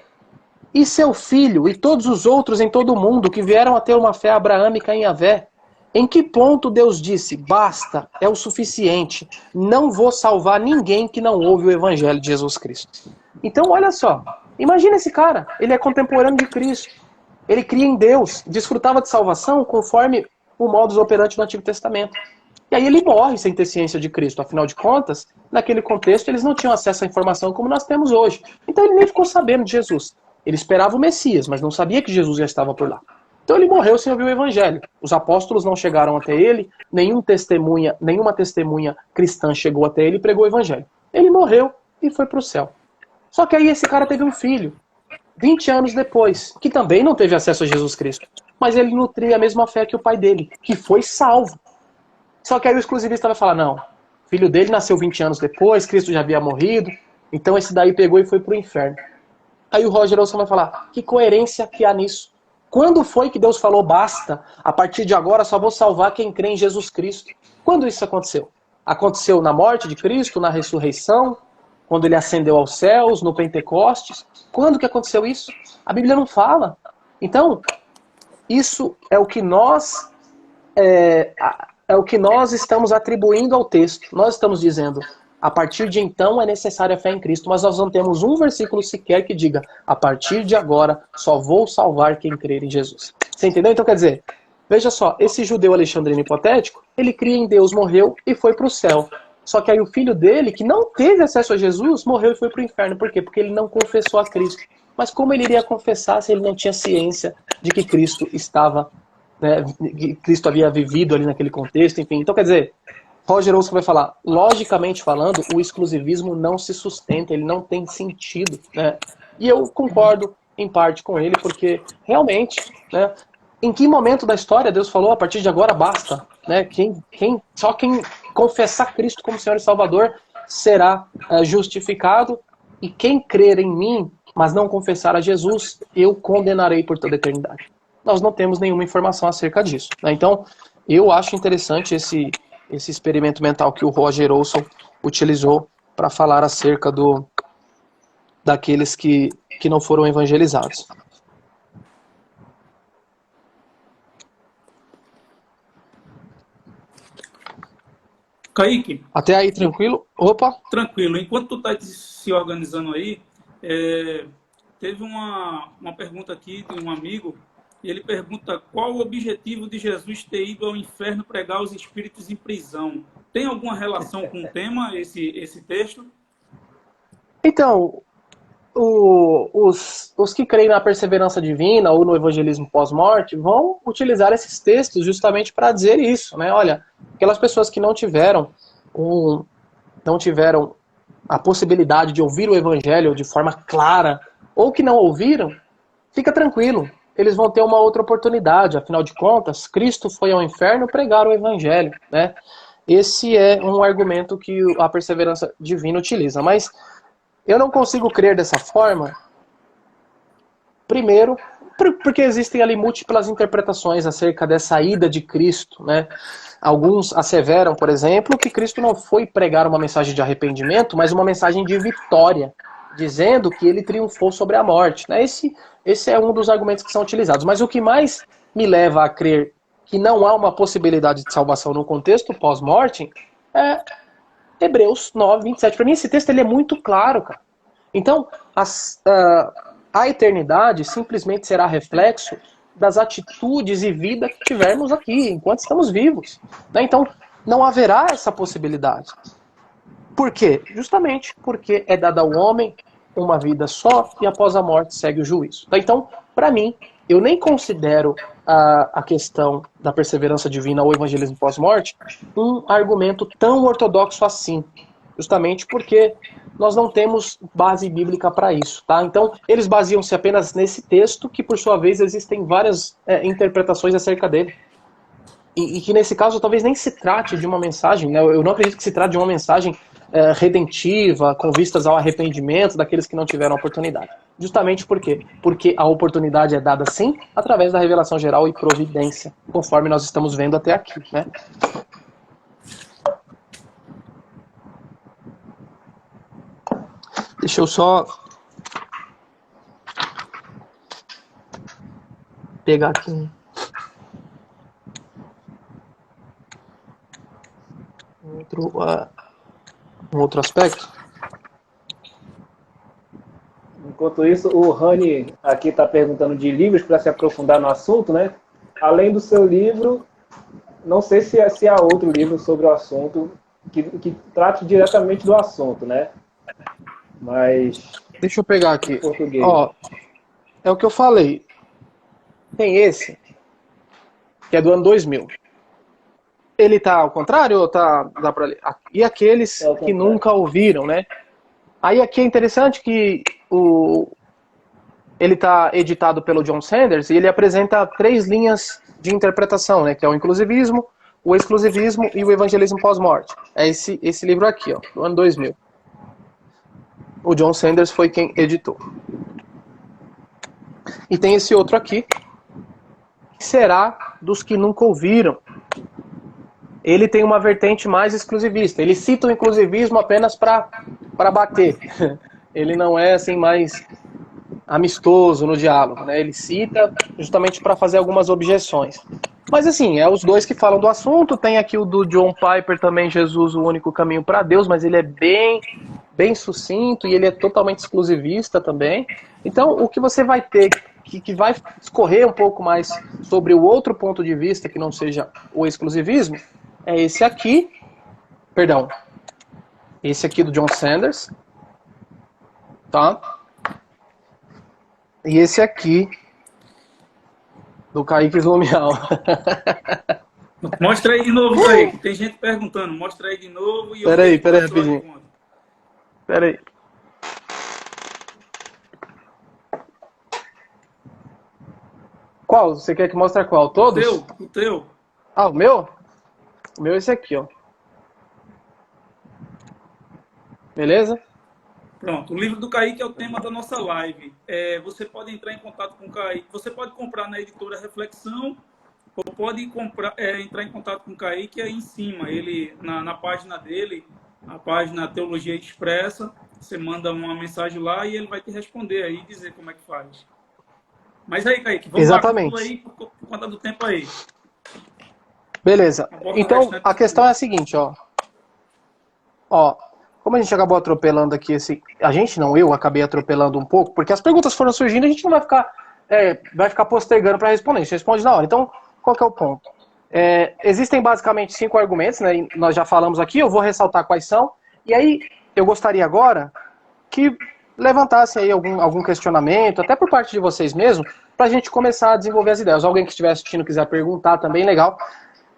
S2: E seu filho e todos os outros em todo o mundo que vieram a ter uma fé abraâmica em Yahvé? Em que ponto Deus disse: basta, é o suficiente, não vou salvar ninguém que não ouve o Evangelho de Jesus Cristo? Então, olha só. Imagina esse cara, ele é contemporâneo de Cristo, ele cria em Deus, desfrutava de salvação conforme o modus operandi do Antigo Testamento. E aí ele morre sem ter ciência de Cristo, afinal de contas, naquele contexto eles não tinham acesso à informação como nós temos hoje. Então ele nem ficou sabendo de Jesus. Ele esperava o Messias, mas não sabia que Jesus já estava por lá. Então ele morreu sem ouvir o Evangelho. Os apóstolos não chegaram até ele, nenhuma testemunha cristã chegou até ele e pregou o Evangelho. Ele morreu e foi para o céu. Só que aí esse cara teve um filho, 20 anos depois, que também não teve acesso a Jesus Cristo. Mas ele nutria a mesma fé que o pai dele, que foi salvo. Só que aí o exclusivista vai falar: não, o filho dele nasceu 20 anos depois, Cristo já havia morrido, então esse daí pegou e foi para o inferno. Aí o Roger Olson vai falar: que coerência que há nisso? Quando foi que Deus falou: basta, a partir de agora só vou salvar quem crê em Jesus Cristo? Quando isso aconteceu? Aconteceu na morte de Cristo, na ressurreição? Quando ele ascendeu aos céus, no Pentecostes? Quando que aconteceu isso? A Bíblia não fala. Então, isso é o que nós estamos atribuindo ao texto. Nós estamos dizendo: a partir de então é necessária a fé em Cristo, mas nós não temos um versículo sequer que diga: a partir de agora só vou salvar quem crer em Jesus. Você entendeu? Então quer dizer, veja só, esse judeu alexandrino hipotético, ele cria em Deus, morreu e foi para o céu. Só que aí o filho dele, que não teve acesso a Jesus, morreu e foi para o inferno. Por quê? Porque ele não confessou a Cristo. Mas como ele iria confessar se ele não tinha ciência de que Cristo estava, né, que Cristo havia vivido ali naquele contexto, enfim. Então, quer dizer, Roger Olson vai falar, logicamente falando, o exclusivismo não se sustenta, ele não tem sentido, né? E eu concordo em parte com ele, porque realmente, né, em que momento da história Deus falou: a partir de agora basta, né? Só quem confessar Cristo como Senhor e Salvador será justificado, e quem crer em mim, mas não confessar a Jesus, eu condenarei por toda a eternidade. Nós não temos nenhuma informação acerca disso, né? Então, eu acho interessante esse experimento mental que o Roger Olson utilizou para falar acerca daqueles que não foram evangelizados.
S4: Kaique.
S2: Até aí, tranquilo? Opa!
S4: Tranquilo. Enquanto tu tá se organizando aí, teve uma pergunta aqui de um amigo, e ele pergunta qual o objetivo de Jesus ter ido ao inferno pregar os espíritos em prisão. Tem alguma relação com o tema, esse texto?
S2: Então, os que creem na perseverança divina ou no evangelismo pós-morte vão utilizar esses textos justamente para dizer isso, né? Olha, aquelas pessoas que não tiveram a possibilidade de ouvir o evangelho de forma clara, ou que não ouviram, fica tranquilo, eles vão ter uma outra oportunidade. Afinal de contas, Cristo foi ao inferno pregar o evangelho, né? Esse é um argumento que a perseverança divina utiliza, mas eu não consigo crer dessa forma, primeiro, porque existem ali múltiplas interpretações acerca dessa ida de Cristo, né? Alguns asseveram, por exemplo, que Cristo não foi pregar uma mensagem de arrependimento, mas uma mensagem de vitória, dizendo que ele triunfou sobre a morte, né? Esse é um dos argumentos que são utilizados. Mas o que mais me leva a crer que não há uma possibilidade de salvação no contexto pós-morte é Hebreus 9, 27. Para mim, esse texto ele é muito claro, cara. Então, a eternidade simplesmente será reflexo das atitudes e vida que tivermos aqui, enquanto estamos vivos. Né? Então, não haverá essa possibilidade. Por quê? Justamente porque é dada ao homem uma vida só e após a morte segue o juízo. Então, para mim, eu nem considero a questão da perseverança divina ou evangelismo pós-morte um argumento tão ortodoxo assim. Justamente porque nós não temos base bíblica para isso. Tá? Então, eles baseiam-se apenas nesse texto, que por sua vez existem várias interpretações acerca dele. E que nesse caso talvez nem se trate de uma mensagem, né? Eu não acredito que se trate de uma mensagem redentiva, com vistas ao arrependimento daqueles que não tiveram a oportunidade. Justamente por quê? Porque a oportunidade é dada sim através da revelação geral e providência, conforme nós estamos vendo até aqui, né? Deixa eu só pegar aqui um outro aspecto.
S3: Enquanto isso, o Rani aqui está perguntando de livros para se aprofundar no assunto, né? Além do seu livro, não sei se há outro livro sobre o assunto que trate diretamente do assunto, né? Mas
S2: deixa eu pegar aqui.
S3: Português.
S2: Ó, é o que eu falei. Tem esse, que é do ano 2000. Ele tá ao contrário ou dá pra ler? E aqueles que nunca ouviram, né? Aí aqui é interessante que ele tá editado pelo John Sanders e ele apresenta 3 linhas de interpretação, né? Que é o inclusivismo, o exclusivismo e o evangelismo pós-morte. É esse livro aqui, ó, do ano 2000. O John Sanders foi quem editou. E tem esse outro aqui, que será dos que nunca ouviram. Ele tem uma vertente mais exclusivista. Ele cita o inclusivismo apenas para bater. Ele não é assim mais amistoso no diálogo, né? Ele cita justamente para fazer algumas objeções. Mas assim, é os dois que falam do assunto. Tem aqui o do John Piper também, Jesus, o único caminho para Deus, mas ele é bem sucinto e ele é totalmente exclusivista também. Então, o que você vai ter que vai escorrer um pouco mais sobre o outro ponto de vista que não seja o exclusivismo é esse aqui, perdão, esse aqui do John Sanders, tá? E esse aqui do Kaique Zlumial.
S4: Mostra aí de novo, Kaique. Tem gente perguntando. Mostra aí de novo.
S2: Peraí, rapidinho. Peraí. Qual? Você quer que mostre qual? Todos?
S4: O teu.
S2: Ah, o meu? O meu é esse aqui, ó. Beleza?
S4: Pronto, o livro do Kaique é o tema da nossa live. Você pode entrar em contato com o Kaique. Você pode comprar na editora Reflexão ou pode entrar em contato com o Kaique aí em cima. Ele, na página dele, a página Teologia Expressa, Você manda uma mensagem lá e ele vai te responder aí e dizer como é que faz. Mas aí, Kaique, vamos
S2: Exatamente.
S4: lá, aí, por conta do tempo aí.
S2: Beleza. Então, a questão é a seguinte, ó. Ó, como a gente acabou atropelando aqui a gente não, eu acabei atropelando um pouco, porque as perguntas foram surgindo, a gente não vai ficar postergando para responder, a gente responde na hora. Então, qual que é o ponto? Existem basicamente 5 argumentos, né? Nós já falamos aqui, eu vou ressaltar quais são, e aí eu gostaria agora que levantassem aí algum questionamento, até por parte de vocês mesmo, para a gente começar a desenvolver as ideias. Alguém que estiver assistindo quiser perguntar também, legal.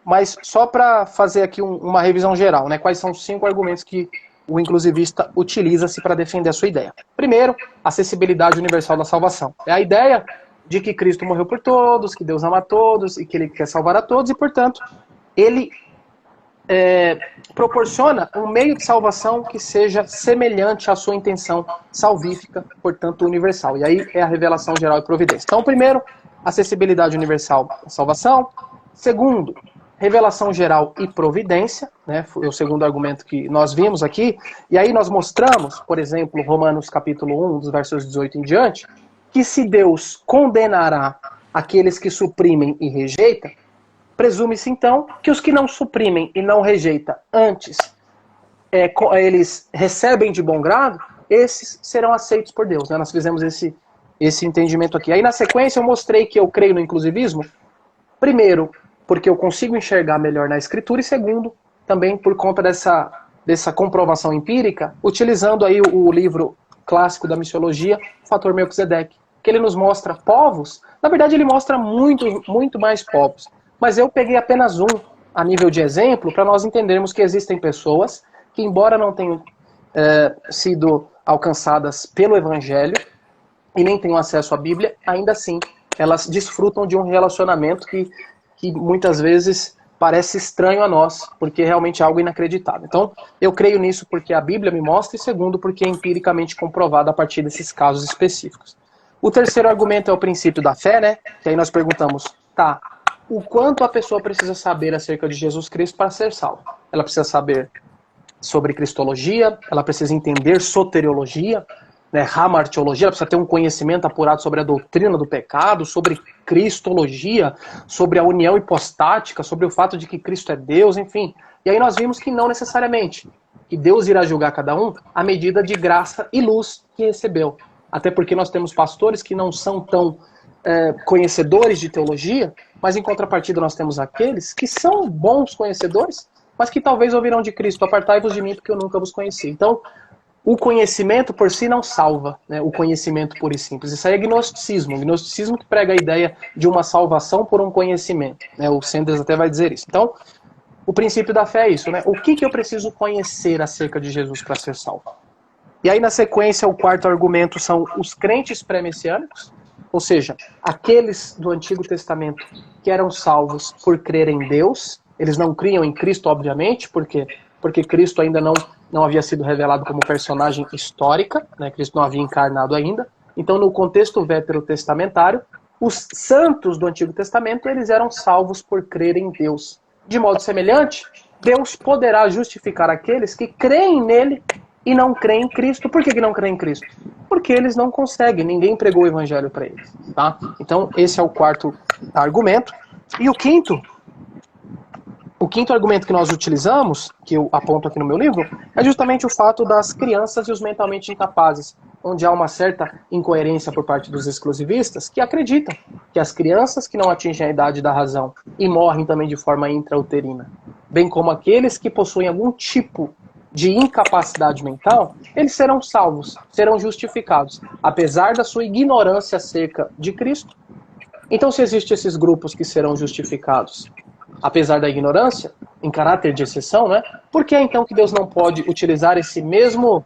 S2: Mas só para fazer aqui uma revisão geral, né? Quais são os 5 argumentos que o inclusivista utiliza-se para defender a sua ideia? Primeiro, acessibilidade universal da salvação. É a ideia de que Cristo morreu por todos, que Deus ama a todos e que Ele quer salvar a todos e, portanto, Ele proporciona um meio de salvação que seja semelhante à sua intenção salvífica, portanto, universal. E aí é a revelação geral e providência. Então, primeiro, acessibilidade universal da salvação. Segundo, revelação geral e providência, né? Foi o segundo argumento que nós vimos aqui. E aí nós mostramos, por exemplo, Romanos capítulo 1, dos versos 18 em diante, que se Deus condenará aqueles que suprimem e rejeitam, presume-se então que os que não suprimem e não rejeitam antes, eles recebem de bom grado, esses serão aceitos por Deus, né? Nós fizemos esse entendimento aqui. Aí na sequência eu mostrei que eu creio no inclusivismo, primeiro, porque eu consigo enxergar melhor na escritura, e segundo, também por conta dessa comprovação empírica, utilizando aí o livro clássico da missiologia, o Fator Melquisedeque, que ele nos mostra povos, na verdade ele mostra muito mais povos, mas eu peguei apenas um a nível de exemplo para nós entendermos que existem pessoas que, embora não tenham sido alcançadas pelo Evangelho e nem tenham acesso à Bíblia, ainda assim elas desfrutam de um relacionamento que muitas vezes parece estranho a nós, porque realmente é algo inacreditável. Então, eu creio nisso porque a Bíblia me mostra, e segundo, porque é empiricamente comprovado a partir desses casos específicos. O terceiro argumento é o princípio da fé, né? Que aí nós perguntamos, o quanto a pessoa precisa saber acerca de Jesus Cristo para ser salva? Ela precisa saber sobre cristologia, ela precisa entender soteriologia, né, hamartiologia, ela precisa ter um conhecimento apurado sobre a doutrina do pecado, sobre cristologia, sobre a união hipostática, sobre o fato de que Cristo é Deus, enfim. E aí nós vimos que não necessariamente, que Deus irá julgar cada um à medida de graça e luz que recebeu. Até porque nós temos pastores que não são tão conhecedores de teologia, mas em contrapartida nós temos aqueles que são bons conhecedores, mas que talvez ouvirão de Cristo, apartai-vos de mim porque eu nunca vos conheci. Então, o conhecimento por si não salva, né? O conhecimento puro e simples. Isso aí é gnosticismo. O gnosticismo que prega a ideia de uma salvação por um conhecimento, né? O Sanders até vai dizer isso. Então, o princípio da fé é isso, né? O que eu preciso conhecer acerca de Jesus para ser salvo? E aí, na sequência, o quarto argumento são os crentes pré-messiânicos, ou seja, aqueles do Antigo Testamento que eram salvos por crer em Deus. Eles não criam em Cristo, obviamente, porque Cristo ainda não havia sido revelado como personagem histórica, né? Cristo não havia encarnado ainda. Então, no contexto veterotestamentário, os santos do Antigo Testamento, eles eram salvos por crer em Deus. De modo semelhante, Deus poderá justificar aqueles que creem nele e não creem em Cristo. Por que não creem em Cristo? Porque eles não conseguem, ninguém pregou o evangelho para eles. Tá? Então, esse é o quarto argumento. E o quinto argumento que nós utilizamos, que eu aponto aqui no meu livro, é justamente o fato das crianças e os mentalmente incapazes, onde há uma certa incoerência por parte dos exclusivistas que acreditam que as crianças que não atingem a idade da razão e morrem também de forma intrauterina, bem como aqueles que possuem algum tipo de incapacidade mental, eles serão salvos, serão justificados, apesar da sua ignorância acerca de Cristo. Então, se existem esses grupos que serão justificados, apesar da ignorância, em caráter de exceção, né? Por que então que Deus não pode utilizar esse mesmo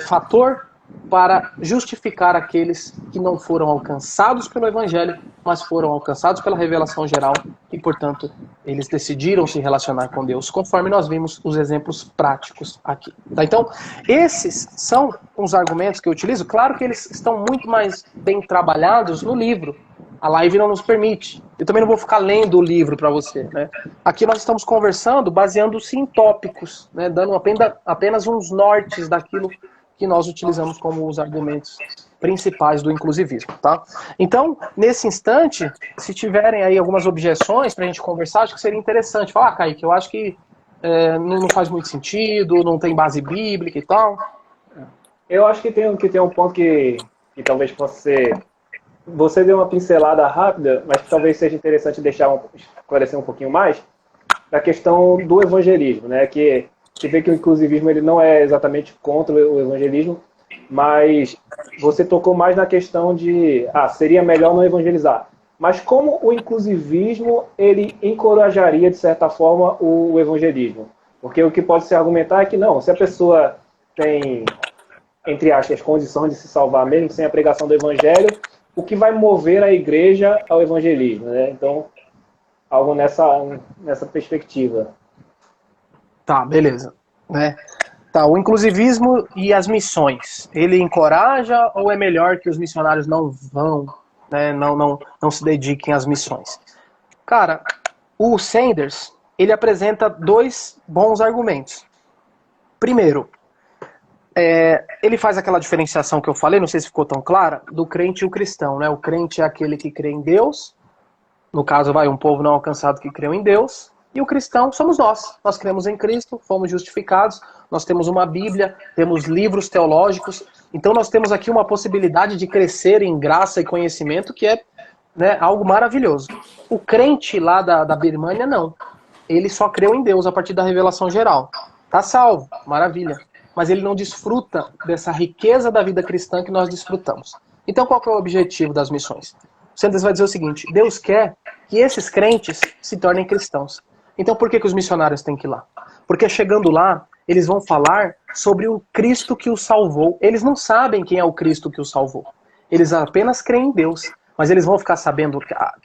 S2: fator para justificar aqueles que não foram alcançados pelo Evangelho, mas foram alcançados pela revelação geral e, portanto, eles decidiram se relacionar com Deus, conforme nós vimos os exemplos práticos aqui. Tá? Então, esses são os argumentos que eu utilizo. Claro que eles estão muito mais bem trabalhados no livro. A live não nos permite. Eu também não vou ficar lendo o livro para você, né? Aqui nós estamos conversando baseando-se em tópicos, né? Dando apenas uns nortes daquilo que nós utilizamos como os argumentos principais do inclusivismo, tá? Então, nesse instante, se tiverem aí algumas objeções para a gente conversar, acho que seria interessante falar, Kaique, eu acho que não faz muito sentido, não tem base bíblica e tal.
S3: Eu acho que tem um ponto que talvez possa ser... Você deu uma pincelada rápida, mas que talvez seja interessante esclarecer um pouquinho mais, da questão do evangelismo, né? Que você vê que o inclusivismo ele não é exatamente contra o evangelismo, mas você tocou mais na questão de seria melhor não evangelizar. Mas como o inclusivismo ele encorajaria, de certa forma, o evangelismo? Porque o que pode se argumentar é que não, se a pessoa tem, entre aspas, condições de se salvar mesmo sem a pregação do evangelho, o que vai mover a igreja ao evangelismo, né? Então, algo nessa perspectiva.
S2: Tá, beleza. Né? Tá, o inclusivismo e as missões, ele encoraja ou é melhor que os missionários não vão, né, não se dediquem às missões? Cara, o Sanders, ele apresenta 2 bons argumentos. Primeiro, ele faz aquela diferenciação que eu falei, não sei se ficou tão clara, do crente e o cristão, né? O crente é aquele que crê em Deus, no caso, um povo não alcançado que creu em Deus, e o cristão somos nós. Nós cremos em Cristo, fomos justificados, nós temos uma Bíblia, temos livros teológicos, então nós temos aqui uma possibilidade de crescer em graça e conhecimento que é, né, algo maravilhoso. O crente lá da Birmânia, não. Ele só creu em Deus a partir da revelação geral. Tá salvo, maravilha. Mas ele não desfruta dessa riqueza da vida cristã que nós desfrutamos. Então qual que é o objetivo das missões? O Sanders vai dizer o seguinte: Deus quer que esses crentes se tornem cristãos. Então por que os missionários têm que ir lá? Porque chegando lá, eles vão falar sobre o Cristo que os salvou. Eles não sabem quem é o Cristo que os salvou. Eles apenas creem em Deus. Mas eles vão ficar sabendo,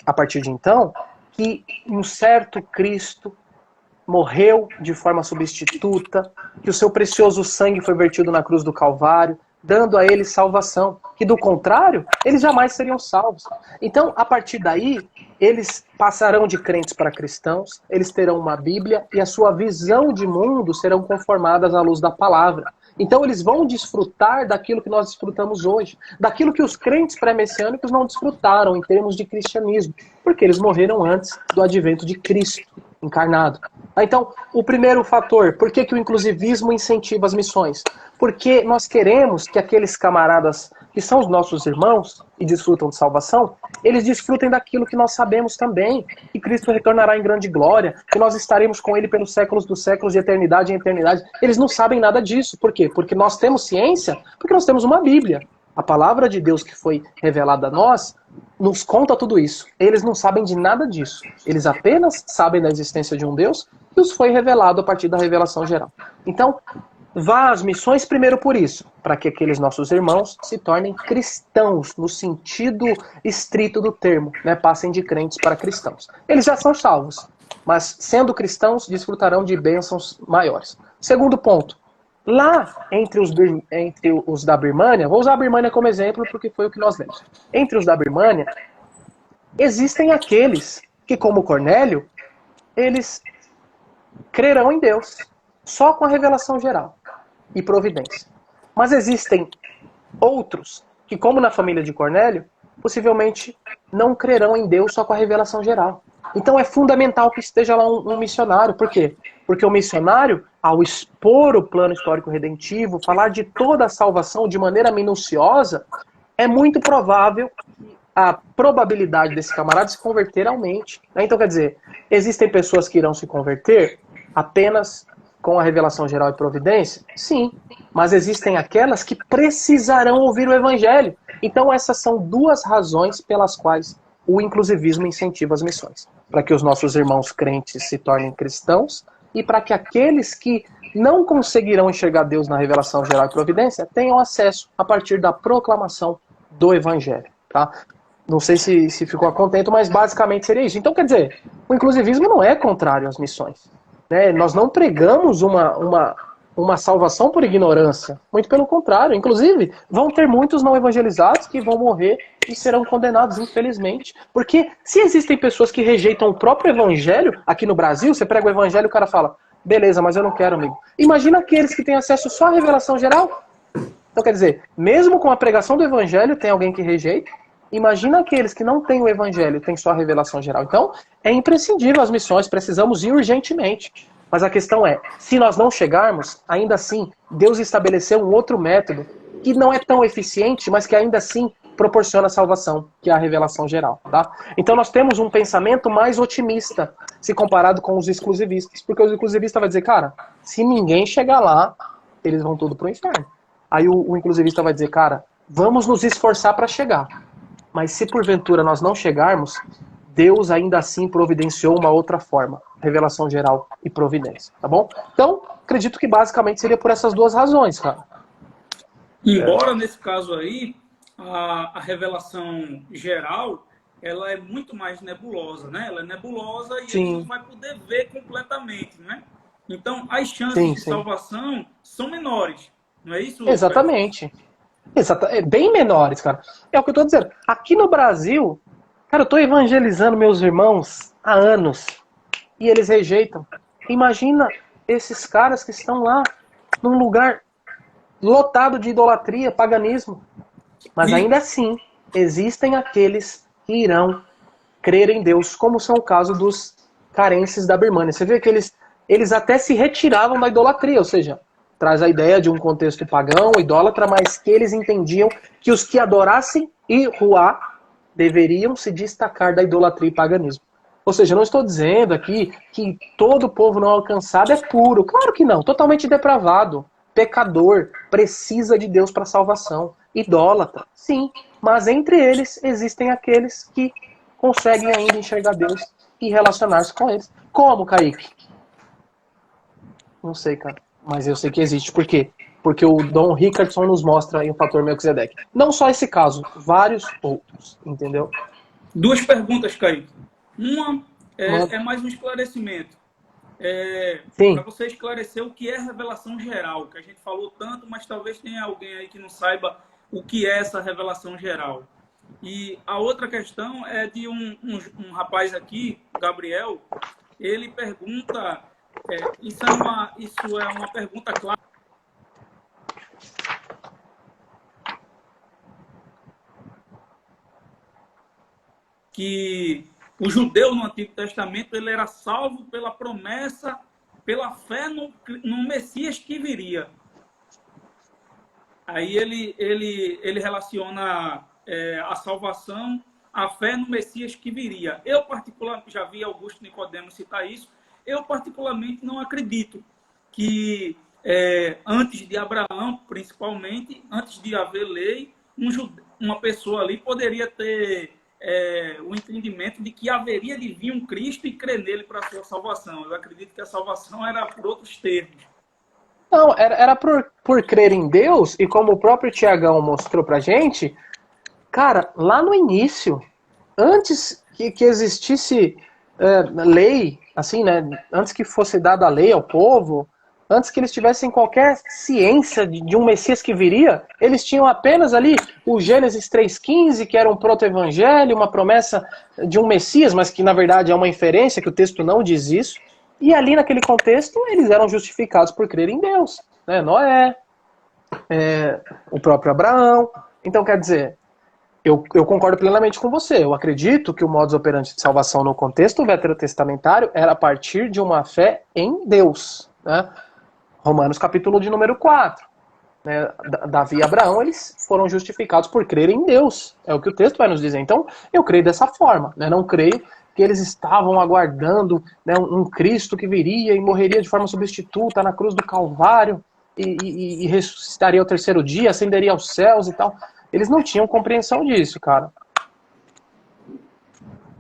S2: a partir de então, que um certo Cristo morreu de forma substituta, que o seu precioso sangue foi vertido na cruz do Calvário, dando a eles salvação, que do contrário, eles jamais seriam salvos. Então, a partir daí, eles passarão de crentes para cristãos, eles terão uma Bíblia e a sua visão de mundo serão conformadas à luz da palavra. Então eles vão desfrutar daquilo que nós desfrutamos hoje, daquilo que os crentes pré-messiânicos não desfrutaram em termos de cristianismo, porque eles morreram antes do advento de Cristo encarnado. Então, o primeiro fator, por que o inclusivismo incentiva as missões? Porque nós queremos que aqueles camaradas que são os nossos irmãos e desfrutam de salvação, eles desfrutem daquilo que nós sabemos também, que Cristo retornará em grande glória, que nós estaremos com Ele pelos séculos dos séculos, de eternidade em eternidade. Eles não sabem nada disso. Por quê? Porque nós temos ciência, porque nós temos uma Bíblia. A palavra de Deus que foi revelada a nós nos conta tudo isso. Eles não sabem de nada disso. Eles apenas sabem da existência de um Deus que os foi revelado a partir da revelação geral. Então, vá às missões primeiro por isso, para que aqueles nossos irmãos se tornem cristãos, no sentido estrito do termo, né? Passem de crentes para cristãos. Eles já são salvos, mas sendo cristãos, desfrutarão de bênçãos maiores. Segundo ponto, lá entre os da Birmânia, vou usar a Birmânia como exemplo porque foi o que nós lemos. Entre os da Birmânia, existem aqueles que, como Cornélio, eles crerão em Deus, só com a revelação geral e providência. Mas existem outros que, como na família de Cornélio, possivelmente não crerão em Deus só com a revelação geral. Então é fundamental que esteja lá um missionário. Por quê? Porque o missionário, ao expor o plano histórico redentivo, falar de toda a salvação de maneira minuciosa, é muito provável que a probabilidade desse camarada se converter aumente. Então, quer dizer, existem pessoas que irão se converter apenas com a revelação geral e providência? Sim, mas existem aquelas que precisarão ouvir o evangelho. Então essas são duas razões pelas quais o inclusivismo incentiva as missões. Para que os nossos irmãos crentes se tornem cristãos e para que aqueles que não conseguirão enxergar Deus na revelação geral e providência tenham acesso a partir da proclamação do evangelho. Tá? Não sei se ficou contente, mas basicamente seria isso. Então, quer dizer, o inclusivismo não é contrário às missões. Né? Nós não pregamos uma salvação por ignorância. Muito pelo contrário. Inclusive, vão ter muitos não evangelizados que vão morrer e serão condenados, infelizmente. Porque se existem pessoas que rejeitam o próprio evangelho, aqui no Brasil, você prega o evangelho e o cara fala, beleza, mas eu não quero, amigo. Imagina aqueles que têm acesso só à revelação geral. Então, quer dizer, mesmo com a pregação do evangelho, tem alguém que rejeita. Imagina aqueles que não têm o evangelho, têm só a revelação geral. Então, é imprescindível as missões, precisamos ir urgentemente. Mas a questão é, se nós não chegarmos, ainda assim, Deus estabeleceu um outro método que não é tão eficiente, mas que ainda assim proporciona salvação, que é a revelação geral. Tá? Então nós temos um pensamento mais otimista, se comparado com os exclusivistas. Porque os exclusivistas vai dizer, cara, se ninguém chegar lá, eles vão tudo pro inferno. Aí o inclusivista vai dizer, cara, vamos nos esforçar para chegar. Mas se porventura nós não chegarmos, Deus ainda assim providenciou uma outra forma. Revelação geral e providência, tá bom? Então, acredito que basicamente seria por essas duas razões, cara.
S4: Embora nesse caso aí, a revelação geral, ela é muito mais nebulosa, né? Ela é nebulosa e a gente não vai poder ver completamente, né? Então, as chances de salvação são menores, não é isso?
S2: Exatamente. Bem menores, cara. É o que eu tô dizendo. Aqui no Brasil, cara, eu tô evangelizando meus irmãos há anos e eles rejeitam. Imagina esses caras que estão lá num lugar lotado de idolatria, paganismo. Mas ainda assim, existem aqueles que irão crer em Deus, como são o caso dos carenses da Birmânia. Você vê que eles até se retiravam da idolatria, ou seja, traz a ideia de um contexto pagão, idólatra, mas que eles entendiam que os que adorassem Iruá deveriam se destacar da idolatria e paganismo. Ou seja, não estou dizendo aqui que todo povo não alcançado é puro. Claro que não, totalmente depravado, pecador, precisa de Deus para salvação. Idólatra, sim, mas entre eles existem aqueles que conseguem ainda enxergar Deus e relacionar-se com eles. Como, Kaique? Não sei, cara. Mas eu sei que existe. Por quê? Porque o Dom Richardson nos mostra aí o fator Melquisedeque. Não só esse caso, vários outros, entendeu?
S4: Duas perguntas, Kaique. Uma é mais um esclarecimento. Para você esclarecer o que é revelação geral, que a gente falou tanto, mas talvez tenha alguém aí que não saiba o que é essa revelação geral. E a outra questão é de um rapaz aqui, Gabriel, ele pergunta... Isso é uma pergunta clara. Que o judeu no Antigo Testamento ele era salvo pela promessa, pela fé no Messias que viria. Aí ele relaciona a salvação, a fé no Messias que viria. Eu, particularmente, já vi Augusto Nicodemo citar isso. Eu, particularmente, não acredito que antes de Abraão, principalmente, antes de haver lei, uma pessoa ali poderia ter o entendimento de que haveria de vir um Cristo e crer nele para a sua salvação. Eu acredito que a salvação era por outros termos.
S2: Não, era por crer em Deus, e como o próprio Tiagão mostrou pra gente, cara, lá no início, antes que existisse lei, assim, né, antes que fosse dada a lei ao povo, antes que eles tivessem qualquer ciência de um Messias que viria, eles tinham apenas ali o Gênesis 3,15, que era um proto-evangelho, uma promessa de um Messias, mas que na verdade é uma inferência, que o texto não diz isso. E ali naquele contexto, eles eram justificados por crer em Deus. Né? Noé, o próprio Abraão. Então, quer dizer, eu concordo plenamente com você. Eu acredito que o modus operandi de salvação no contexto veterotestamentário era a partir de uma fé em Deus. Né? Romanos capítulo de número 4. Né? Davi e Abraão, eles foram justificados por crer em Deus. É o que o texto vai nos dizer. Então, eu creio dessa forma. Né? Não creio que eles estavam aguardando, né, um Cristo que viria e morreria de forma substituta na cruz do Calvário e ressuscitaria ao terceiro dia, ascenderia aos céus e tal. Eles não tinham compreensão disso, cara.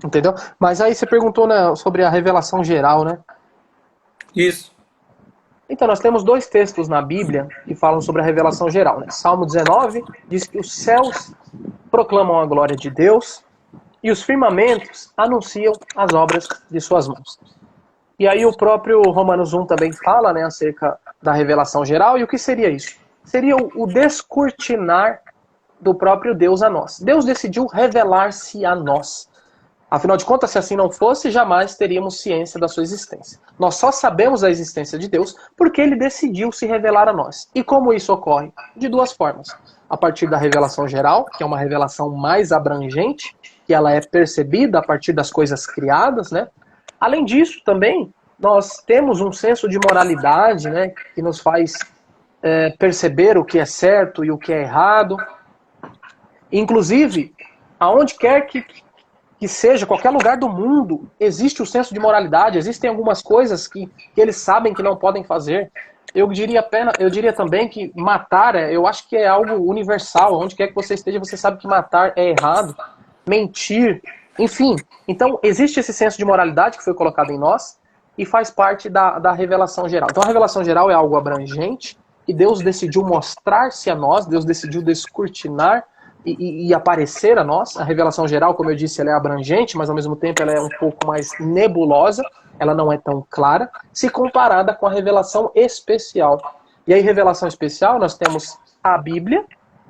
S2: Entendeu? Mas aí você perguntou, né, sobre a revelação geral, né?
S4: Isso.
S2: Então, nós temos dois textos na Bíblia que falam sobre a revelação geral. Né? Salmo 19 diz que os céus proclamam a glória de Deus e os firmamentos anunciam as obras de suas mãos. E aí o próprio Romanos 1 também fala, né, acerca da revelação geral. E o que seria isso? Seria o descortinar do próprio Deus a nós. Deus decidiu revelar-se a nós. Afinal de contas, se assim não fosse, jamais teríamos ciência da sua existência. Nós só sabemos da existência de Deus porque ele decidiu se revelar a nós. E como isso ocorre? De duas formas. A partir da revelação geral, que é uma revelação mais abrangente, que ela é percebida a partir das coisas criadas, né? Além disso, também, nós temos um senso de moralidade, né, que nos faz perceber o que é certo e o que é errado. Inclusive, aonde quer que seja, qualquer lugar do mundo, existe o senso de moralidade, existem algumas coisas que eles sabem que não podem fazer. Eu diria também que matar, eu acho que é algo universal. Onde quer que você esteja, você sabe que matar é errado. Mentir, enfim. Então, existe esse senso de moralidade que foi colocado em nós e faz parte da revelação geral. Então, a revelação geral é algo abrangente e Deus decidiu mostrar-se a nós, Deus decidiu descortinar e aparecer a nós. A revelação geral, como eu disse, ela é abrangente, mas ao mesmo tempo ela é um pouco mais nebulosa, ela não é tão clara, se comparada com a revelação especial. E aí, revelação especial, nós temos a Bíblia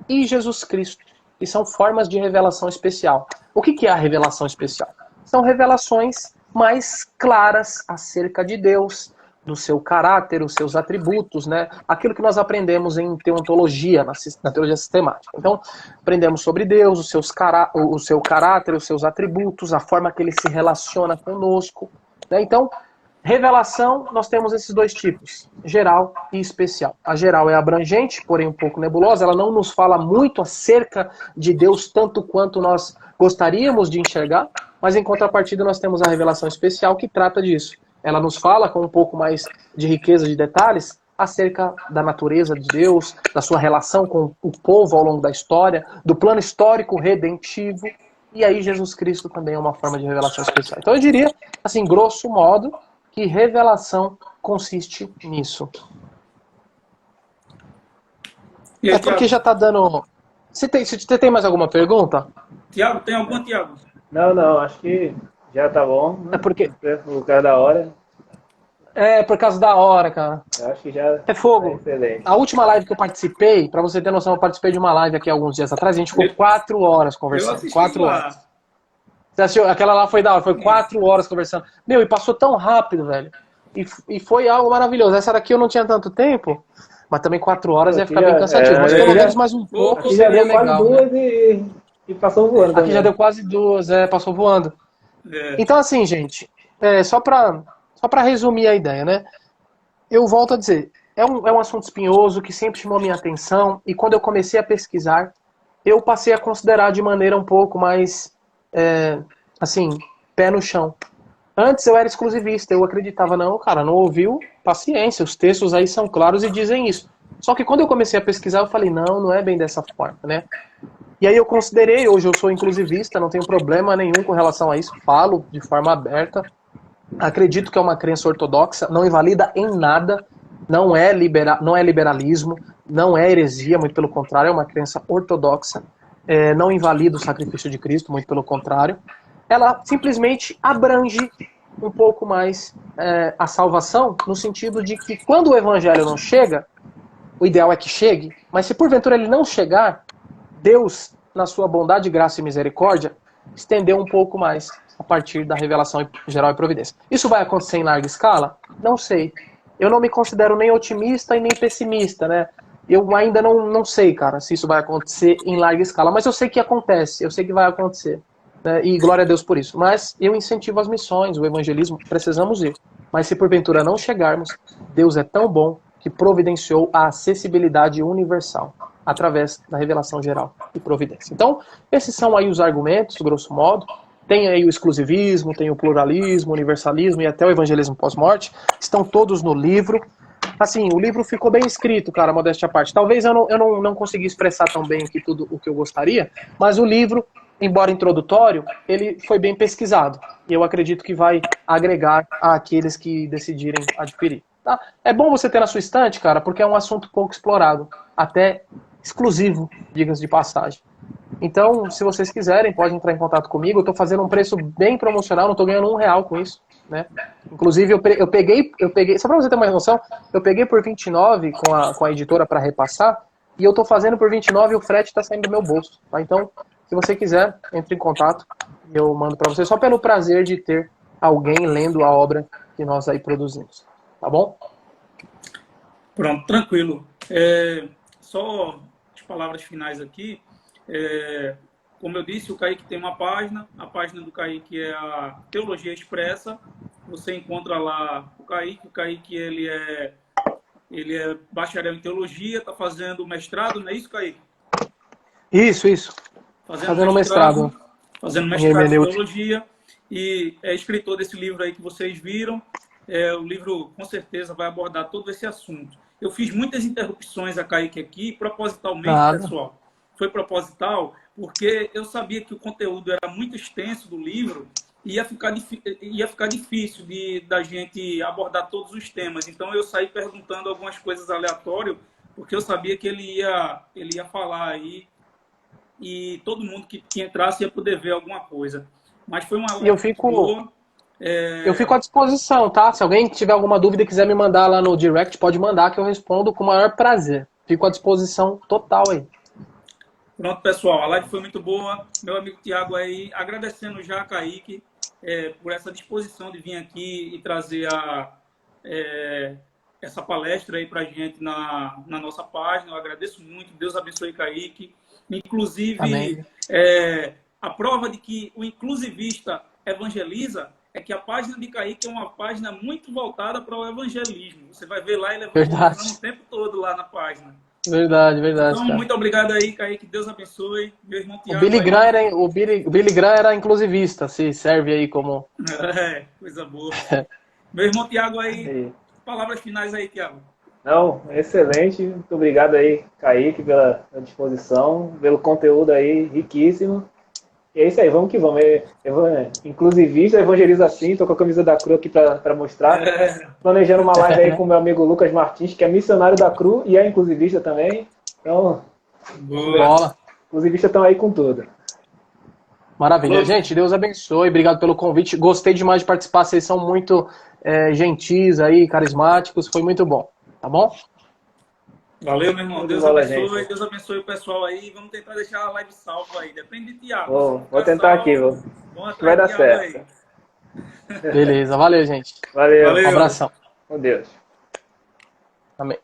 S2: e Jesus Cristo, que são formas de revelação especial. O que é a revelação especial? São revelações mais claras acerca de Deus, do seu caráter, os seus atributos, né? Aquilo que nós aprendemos em teontologia, na teologia sistemática. Então, aprendemos sobre Deus, o seu caráter, os seus atributos, a forma que ele se relaciona conosco, né? Então, revelação, nós temos esses dois tipos, geral e especial. A geral é abrangente, porém um pouco nebulosa, ela não nos fala muito acerca de Deus tanto quanto nós gostaríamos de enxergar, mas em contrapartida nós temos a revelação especial que trata disso. Ela nos fala com um pouco mais de riqueza de detalhes acerca da natureza de Deus, da sua relação com o povo ao longo da história, do plano histórico redentivo, e aí Jesus Cristo também é uma forma de revelação especial. Então eu diria, assim, grosso modo, que revelação consiste nisso. É porque já está dando... Você tem mais alguma pergunta?
S4: Tiago, tem alguma, Tiago?
S3: Não, acho que já tá bom.
S2: É porque...
S3: O cara da hora.
S2: É, por causa da hora, cara.
S3: Eu acho que já
S2: é fogo.
S3: Tá excelente.
S2: A última live que eu participei, pra você ter noção, eu participei de uma live aqui alguns dias atrás, a gente ficou 4 horas conversando. 4 horas. Você assistiu? Aquela lá foi da hora, foi 4 horas conversando. Meu, e passou tão rápido, velho. E foi algo maravilhoso. Essa daqui eu não tinha tanto tempo, mas também 4 horas ia ficar bem cansativo. Mas pelo menos mais um pouco
S3: aqui já
S2: seria
S3: deu
S2: legal.
S3: Quase duas,
S2: né?
S3: e passou voando.
S2: Aqui
S3: também.
S2: já deu quase 2, passou voando. Então, assim, gente, só pra resumir a ideia, né? Eu volto a dizer, é um assunto espinhoso que sempre chamou minha atenção, e quando eu comecei a pesquisar, eu passei a considerar de maneira um pouco mais, assim, pé no chão. Antes eu era exclusivista, eu acreditava, não, cara, não ouviu, paciência, os textos aí são claros e dizem isso. Só que quando eu comecei a pesquisar, eu falei, não é bem dessa forma, né? E aí eu considerei, hoje eu sou inclusivista, não tenho problema nenhum com relação a isso, falo de forma aberta. Acredito que é uma crença ortodoxa, não invalida em nada, não é liberalismo, não é heresia, muito pelo contrário, é uma crença ortodoxa, não invalida o sacrifício de Cristo, muito pelo contrário. Ela simplesmente abrange um pouco mais a salvação, no sentido de que quando o evangelho não chega, o ideal é que chegue, mas se porventura ele não chegar, Deus, na sua bondade, graça e misericórdia, estendeu um pouco mais a partir da revelação geral e providência. Isso vai acontecer em larga escala? Não sei. Eu não me considero nem otimista e nem pessimista, né? Eu ainda não sei, cara, se isso vai acontecer em larga escala, mas eu sei que acontece, eu sei que vai acontecer, né? E glória a Deus por isso. Mas eu incentivo as missões, o evangelismo, precisamos ir. Mas se porventura não chegarmos, Deus é tão bom que providenciou a acessibilidade universal através da revelação geral e providência. Então, esses são aí os argumentos, grosso modo. Tem aí o exclusivismo, tem o pluralismo, o universalismo e até o evangelismo pós-morte. Estão todos no livro. Assim, o livro ficou bem escrito, cara, modéstia à parte. Talvez eu não consegui expressar tão bem aqui tudo o que eu gostaria, mas o livro, embora introdutório, ele foi bem pesquisado. E eu acredito que vai agregar àqueles que decidirem adquirir. Tá? É bom você ter na sua estante, cara, porque é um assunto pouco explorado. Até exclusivo, diga-se de passagem. Então, se vocês quiserem, podem entrar em contato comigo. Eu estou fazendo um preço bem promocional, não estou ganhando R$1 com isso, né? Inclusive, eu peguei, só para você ter uma noção, eu peguei por 29 com a editora para repassar, e eu estou fazendo por 29 e o frete está saindo do meu bolso. Tá? Então, Se você quiser, entre em contato e eu mando para você, só pelo prazer de ter alguém lendo a obra que nós aí produzimos. Tá bom?
S4: Pronto, tranquilo. Só as palavras finais aqui. Como eu disse, o Kaique tem uma página. A página do Kaique é a Teologia Expressa. Você encontra lá o Kaique. O Kaique, ele é bacharel em teologia, está fazendo mestrado, não é isso, Kaique?
S2: Isso. Fazendo mestrado.
S4: Fazendo mestrado em teologia. E é escritor desse livro aí que vocês viram. O livro, com certeza, vai abordar todo esse assunto. Eu fiz muitas interrupções a Kaique aqui, propositalmente, pessoal. Foi proposital, porque eu sabia que o conteúdo era muito extenso do livro e ia ficar difícil da gente abordar todos os temas. Então, eu saí perguntando algumas coisas aleatórias, porque eu sabia que ele ia falar aí e todo mundo que entrasse ia poder ver alguma coisa. Mas foi uma
S2: Eu fico à disposição, tá? Se alguém tiver alguma dúvida e quiser me mandar lá no direct, pode mandar que eu respondo com o maior prazer. Fico à disposição total aí.
S4: Pronto, pessoal. A live foi muito boa. Meu amigo Tiago aí, agradecendo já a Kaique por essa disposição de vir aqui e trazer essa palestra aí pra gente na nossa página. Eu agradeço muito. Deus abençoe Kaique. Inclusive, a prova de que o inclusivista evangeliza é que a página de Kaique é uma página muito voltada para o evangelismo. Você vai ver lá ele evangelizando o tempo todo lá na página.
S2: Verdade.
S4: Então,
S2: cara.
S4: muito obrigado aí, Kaique. Deus abençoe. Meu irmão Tiago.
S2: O Billy Graham era inclusivista, se serve aí como...
S4: Coisa boa. Meu irmão Tiago aí, palavras finais aí, Tiago.
S3: Não, excelente. Muito obrigado aí, Kaique, pela disposição, pelo conteúdo aí riquíssimo. E é isso aí, vamos que vamos. Inclusivista, evangeliza assim, tô com a camisa da Cru aqui para mostrar. Planejando uma live aí com o meu amigo Lucas Martins, que é missionário da Cru e é inclusivista também. Então,
S2: bola.
S3: Inclusivistas estão aí com tudo.
S2: Maravilha. Gente, Deus abençoe. Obrigado pelo convite. Gostei demais de participar. Vocês são muito gentis aí, carismáticos. Foi muito bom. Tá bom?
S4: Valeu, meu irmão. Deus abençoe. Deus abençoe o pessoal aí. Vamos tentar deixar a live salva aí. Depende de Tiago.
S3: Vou tentar aqui. Vai dar certo.
S2: Beleza. Valeu, gente.
S3: Valeu.
S2: Um abração.
S3: Com Deus.
S2: Amém.